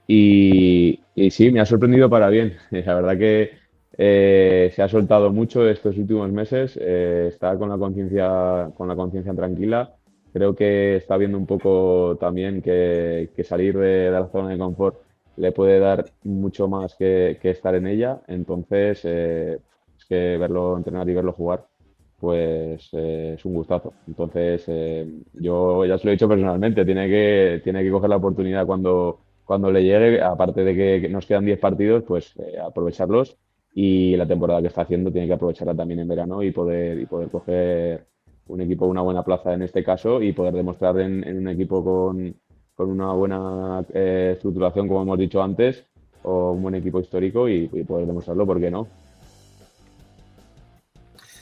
y sí, me ha sorprendido para bien. La verdad que se ha soltado mucho estos últimos meses, está con la conciencia tranquila. Creo que está viendo un poco también que salir de la zona de confort le puede dar mucho más que estar en ella. Entonces, es que verlo entrenar y verlo jugar, pues es un gustazo. Entonces, yo ya se lo he dicho personalmente, tiene que coger la oportunidad cuando le llegue, aparte de que nos quedan 10 partidos, pues aprovecharlos, y la temporada que está haciendo tiene que aprovecharla también en verano y poder coger un equipo, una buena plaza en este caso, y poder demostrar en un equipo con una buena estructuración, como hemos dicho antes, o un buen equipo histórico, y poder demostrarlo, ¿por qué no?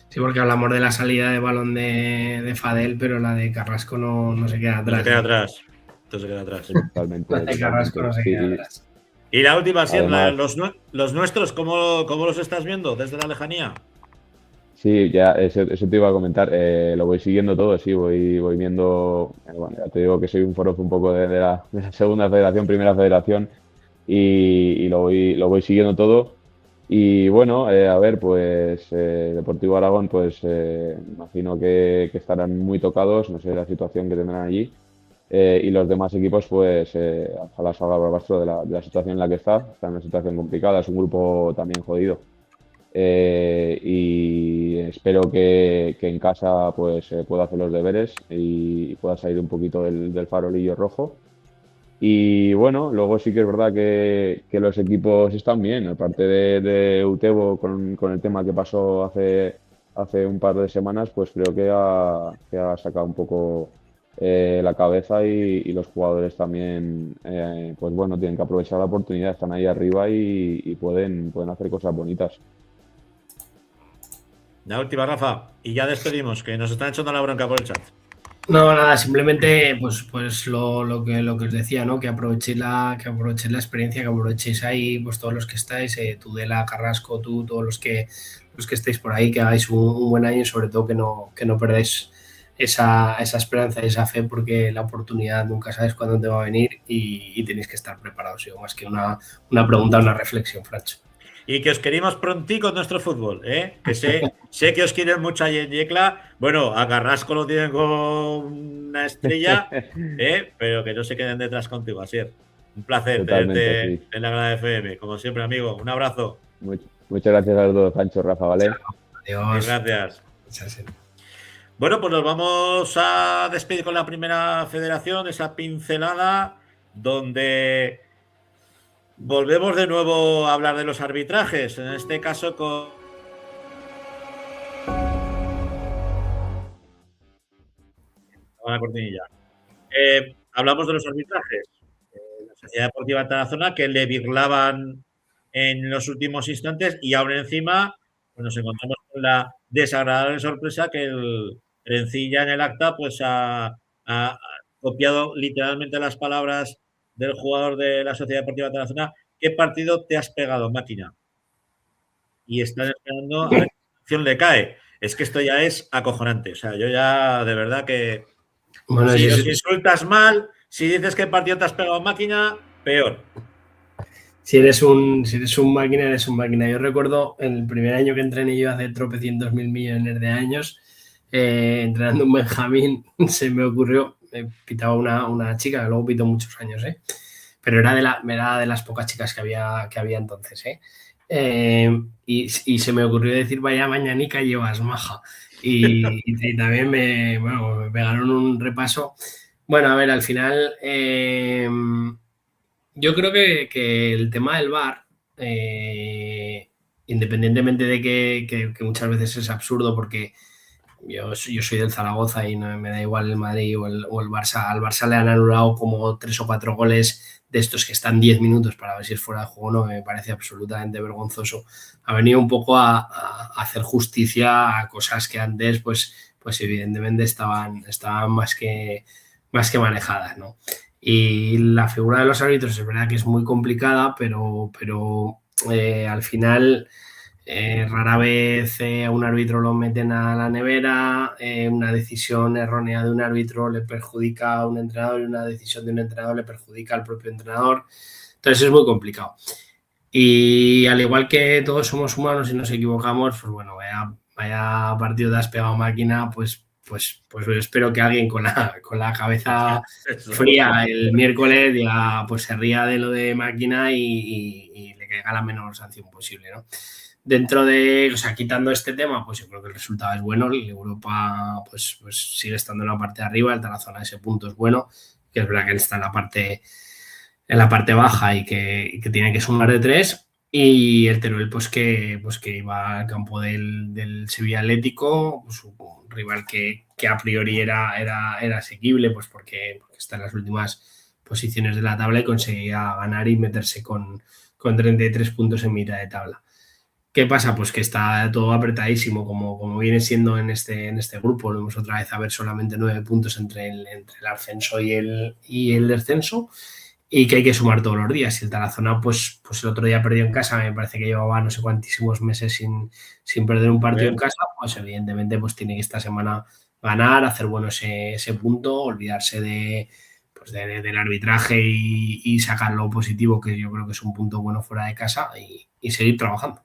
Sí, porque hablamos de la salida de balón de Fadel, pero la de Carrasco no se queda No atrás. se queda atrás. Esto se queda atrás. Totalmente, La de Carrasco no se totalmente. queda Sí, atrás. Y la última, Sierra, Además, los nuestros, ¿cómo los estás viendo desde la lejanía? sí, ya eso te iba a comentar. Lo voy siguiendo todo, sí, voy viendo. Bueno, ya te digo que soy un forofo un poco de la segunda federación, primera federación, y lo voy siguiendo todo. Y bueno, a ver, pues Deportivo Aragón, pues imagino que estarán muy tocados, no sé la situación que tendrán allí. Y los demás equipos, pues ojalá salga Barbastro de la situación en la que está en una situación complicada, es un grupo también jodido. Y espero que en casa pues pueda hacer los deberes y pueda salir un poquito del farolillo rojo. Y bueno, luego sí que es verdad que los equipos están bien, aparte de Utebo con el tema que pasó hace un par de semanas, pues creo que ha sacado un poco la cabeza, y los jugadores también, pues bueno, tienen que aprovechar la oportunidad, están ahí arriba y pueden hacer cosas bonitas. La última, Rafa. Y ya despedimos, que nos están echando la bronca por el chat. No, nada, simplemente pues lo que os decía, ¿no? Que aprovechéis la experiencia, que aprovechéis ahí, pues todos los que estáis, Tudela, Carrasco, tú, todos los que estéis por ahí, que hagáis un buen año, y sobre todo que no perdáis esa esperanza y esa fe, porque la oportunidad nunca sabes cuándo te va a venir, y tenéis que estar preparados. Yo, más que una pregunta, una reflexión, Francho. Y que os queremos prontico en nuestro fútbol, ¿eh? Que sé que os quieren mucho ahí en Yecla. Bueno, a Carrasco lo tienen con una estrella, pero que no se queden detrás contigo, Asier. Un placer Totalmente, tenerte sí. en la Grada FM, como siempre, amigo. Un abrazo. Muchas gracias a los dos, Pancho, Rafa, ¿vale? Adiós. Gracias. Bueno, pues nos vamos a despedir con la primera federación, esa pincelada, donde volvemos de nuevo a hablar de los arbitrajes, en este caso con la cortinilla. Hablamos de los arbitrajes. La Sociedad Deportiva Tarazona, que le birlaban en los últimos instantes, y ahora encima pues nos encontramos con la desagradable sorpresa que el Encilla en el acta pues ha copiado literalmente las palabras del jugador de la Sociedad Deportiva Tarazona. ¿Qué partido te has pegado, máquina? Y están esperando a ver qué sanción le cae. Es que esto ya es acojonante. O sea, yo ya de verdad que Bueno, si sí, los sí. insultas mal, si dices que partido te has pegado, máquina, peor. Si eres un máquina, eres un máquina. Yo recuerdo el primer año que entrené yo hace tropecientos mil millones de años, entrenando un Benjamín, se me ocurrió, pitaba una chica, que luego pitó muchos años, pero era de las pocas chicas que había entonces, y se me ocurrió decir, vaya mañanica llevas, maja. Y también me pegaron un repaso. Bueno, a ver, al final... yo creo que el tema del VAR, independientemente de que muchas veces es absurdo, porque yo soy del Zaragoza y no me da igual el Madrid o el Barça. Al Barça le han anulado como 3 o 4 goles de estos que están 10 minutos para ver si es fuera de juego, no, me parece absolutamente vergonzoso. Ha venido un poco a hacer justicia a cosas que antes, pues evidentemente estaban más que manejadas, ¿no? Y la figura de los árbitros es verdad que es muy complicada, pero al final rara vez a un árbitro lo meten a la nevera, una decisión errónea de un árbitro le perjudica a un entrenador, y una decisión de un entrenador le perjudica al propio entrenador. Entonces es muy complicado. Y al igual que todos somos humanos y nos equivocamos, pues bueno, vaya partido te has pegado, máquina, pues espero que alguien con la cabeza fría el miércoles diga, pues se ría de lo de máquina y le caiga la menor sanción posible, ¿no? Dentro de, o sea, quitando este tema, pues yo creo que el resultado es bueno. El Europa pues sigue estando en la parte de arriba, el Tarazona ese punto es bueno, que es verdad que está en la parte baja y que tiene que sumar de 3. Y el Teruel, pues que iba al campo del Sevilla Atlético, pues un rival que a priori era asequible, pues porque está en las últimas posiciones de la tabla y conseguía ganar y meterse con 33 puntos en mitad de tabla. ¿Qué pasa? Pues que está todo apretadísimo, como viene siendo en este grupo. Volvemos otra vez a ver solamente 9 puntos entre el ascenso y el descenso, y que hay que sumar todos los días. Y el Tarazona, pues el otro día perdió en casa, me parece que llevaba no sé cuantísimos meses sin perder un partido en casa, pues evidentemente pues tiene que esta semana ganar, hacer bueno ese punto, olvidarse del arbitraje y sacar lo positivo, que yo creo que es un punto bueno fuera de casa, y seguir trabajando.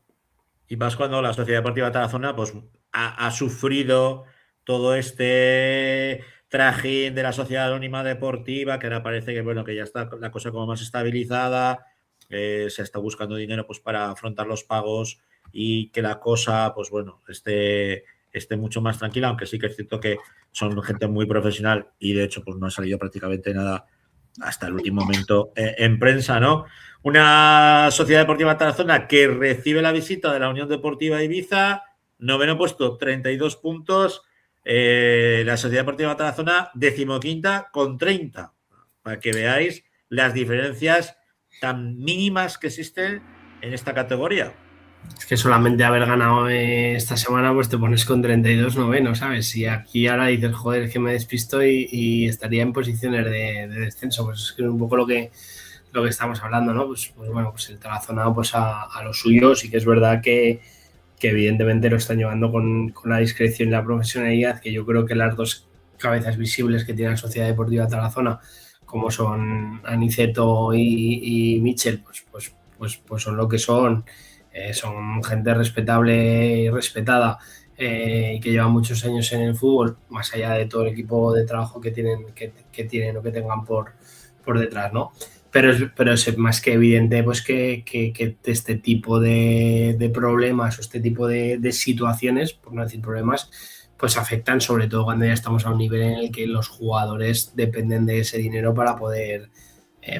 Y más cuando la Sociedad Deportiva Tarazona pues ha sufrido todo este trajín de la Sociedad Anónima Deportiva, que ahora parece que bueno, que ya está la cosa como más estabilizada, se está buscando dinero pues para afrontar los pagos y que la cosa pues bueno esté mucho más tranquila, aunque sí que es cierto que son gente muy profesional y de hecho pues no ha salido prácticamente nada hasta el último momento en prensa, ¿no? Una Sociedad Deportiva Tarazona que recibe la visita de la Unión Deportiva Ibiza, noveno puesto, 32 puntos. La Sociedad Deportiva Tarazona, 15ª con 30. Para que veáis las diferencias tan mínimas que existen en esta categoría. Es que solamente haber ganado esta semana, pues te pones con 32 noveno, ¿sabes? Y aquí ahora dices, joder, es que me despisto y estaría en posiciones de descenso. Pues es que es un poco lo que estamos hablando, ¿no? Pues bueno, pues el Tarazona pues a lo suyo. Sí que es verdad que evidentemente lo están llevando con la discreción y la profesionalidad, que yo creo que las dos cabezas visibles que tiene la Sociedad Deportiva Tarazona, como son Aniceto y Michel, pues son lo que son. Son gente respetable y respetada, y que lleva muchos años en el fútbol, más allá de todo el equipo de trabajo que tienen o que tengan por detrás, ¿no? Pero es más que evidente pues que este tipo de problemas o este tipo de situaciones, por no decir problemas, pues afectan, sobre todo cuando ya estamos a un nivel en el que los jugadores dependen de ese dinero para poder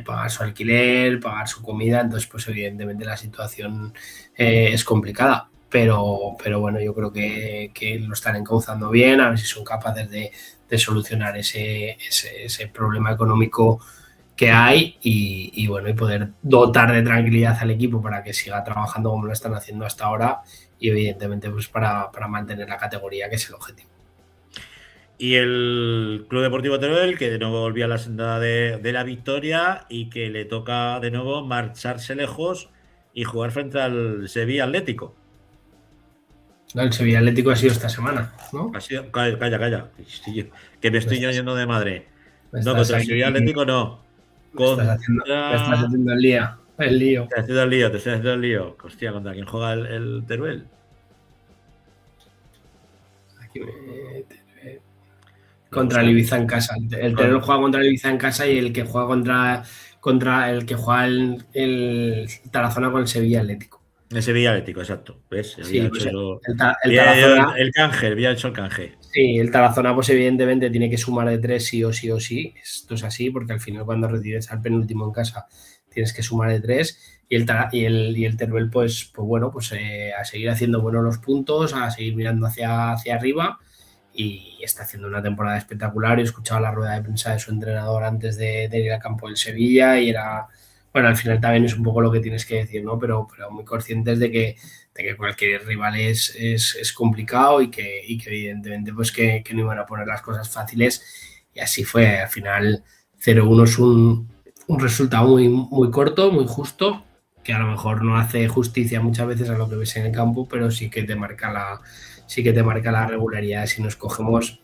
pagar su alquiler, pagar su comida. Entonces pues evidentemente la situación es complicada, pero bueno, yo creo que lo están encauzando bien, a ver si son capaces de solucionar ese problema económico que hay y bueno, y poder dotar de tranquilidad al equipo para que siga trabajando como lo están haciendo hasta ahora, y evidentemente pues para mantener la categoría, que es el objetivo. Y el Club Deportivo Teruel, que de nuevo volvía a la senda de la victoria y que le toca de nuevo marcharse lejos y jugar frente al Sevilla Atlético. No, el Sevilla Atlético ha sido esta semana, ¿no? Ha sido, calla. Que me estoy yendo de madre. No, contra el Sevilla Atlético no. Me estás haciendo el lío. Te estoy haciendo el lío. Hostia, ¿contra quién juega el Teruel? Contra el Ibiza en casa. El Teruel juega contra el Ibiza en casa, y el que juega contra el que juega el Tarazona con el Sevilla Atlético. El Sevilla Atlético, exacto. ¿Ves? Sí, pues el canje, había hecho el canje. Sí, el Tarazona pues evidentemente tiene que sumar de 3 sí o sí. Esto es así porque al final cuando recibes al penúltimo en casa tienes que sumar de 3, y el Teruel pues bueno, pues a seguir haciendo buenos los puntos, a seguir mirando hacia arriba, y está haciendo una temporada espectacular. Yo escuchaba la rueda de prensa de su entrenador antes de ir al campo del Sevilla y era, bueno, al final también es un poco lo que tienes que decir, ¿no? Pero muy conscientes de que cualquier rival es complicado y que evidentemente pues que no iban a poner las cosas fáciles, y así fue. Al final 0-1 es un resultado muy corto, muy justo, que a lo mejor no hace justicia muchas veces a lo que ves en el campo, pero sí que te marca la regularidad. Si nos cogemos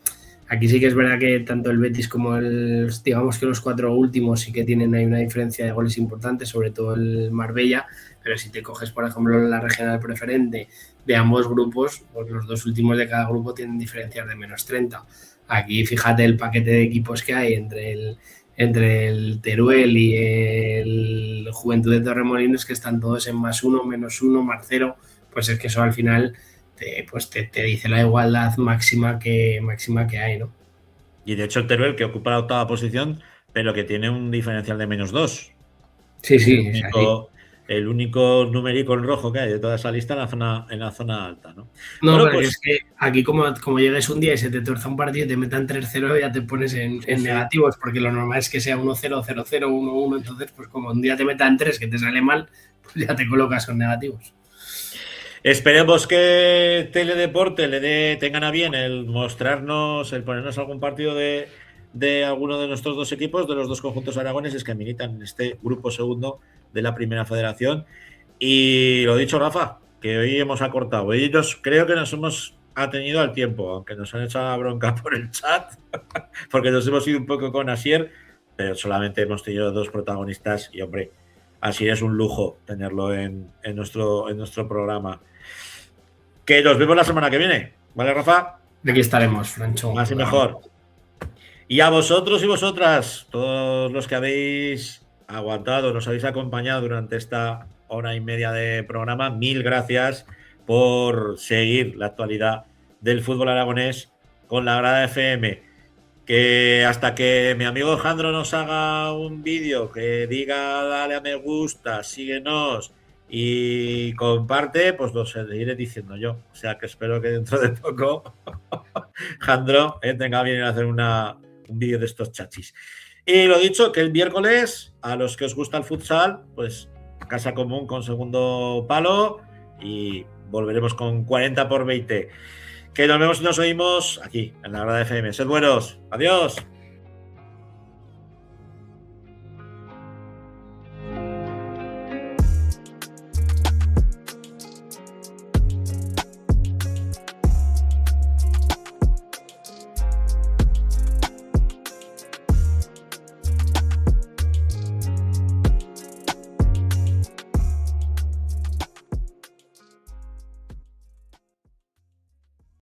Aquí sí que es verdad que tanto el Betis como digamos que los 4 últimos sí que tienen ahí una diferencia de goles importante, sobre todo el Marbella, pero si te coges, por ejemplo, la regional preferente de ambos grupos, pues los 2 últimos de cada grupo tienen diferencias de menos 30. Aquí fíjate el paquete de equipos que hay entre el Teruel y el Juventud de Torremolinos, que están todos en +1, -1, +0, pues es que eso al final te dice la igualdad máxima que hay, ¿no? Y de hecho el Teruel, que ocupa la 8ª posición, pero que tiene un diferencial de -2. Sí, sí, es así. El único numérico en rojo que hay de toda esa lista en la zona alta, ¿no? No, Bueno, pero pues, es que aquí como llegues un día y se te tuerza un partido y te metan 3-0, ya te pones en negativos, porque lo normal es que sea 1-0, 0-0, 1-1, entonces pues como un día te metan 3 que te sale mal, pues ya te colocas en negativos. esperemos que Teledeporte tengan a bien el mostrarnos, el ponernos algún partido de alguno de nuestros 2 equipos, de los 2 conjuntos aragoneses que militan en este grupo segundo de la Primera Federación. Y lo dicho, Rafa, que hoy hemos acortado. Hoy creo que nos hemos atenido al tiempo, aunque nos han echado la bronca por el chat, porque nos hemos ido un poco con Asier, pero solamente hemos tenido 2 protagonistas y, hombre, Asier es un lujo tenerlo en nuestro programa. Que nos vemos la semana que viene, ¿vale, Rafa? Aquí estaremos, Francho. Más y mejor. Y a vosotros y vosotras, todos los que habéis aguantado, nos habéis acompañado durante esta hora y media de programa, mil gracias por seguir la actualidad del fútbol aragonés con La Grada FM. Que hasta que mi amigo Jandro nos haga un vídeo que diga dale a me gusta, síguenos y comparte, pues lo seguiré diciendo yo. O sea que espero que dentro de poco Jandro tenga bien hacer un vídeo de estos chachis. Y lo dicho, que el miércoles, a los que os gusta el futsal, pues casa común con segundo palo y volveremos con 40 por 20. Que nos vemos y nos oímos aquí, en La Grada FM. Sed buenos. Adiós.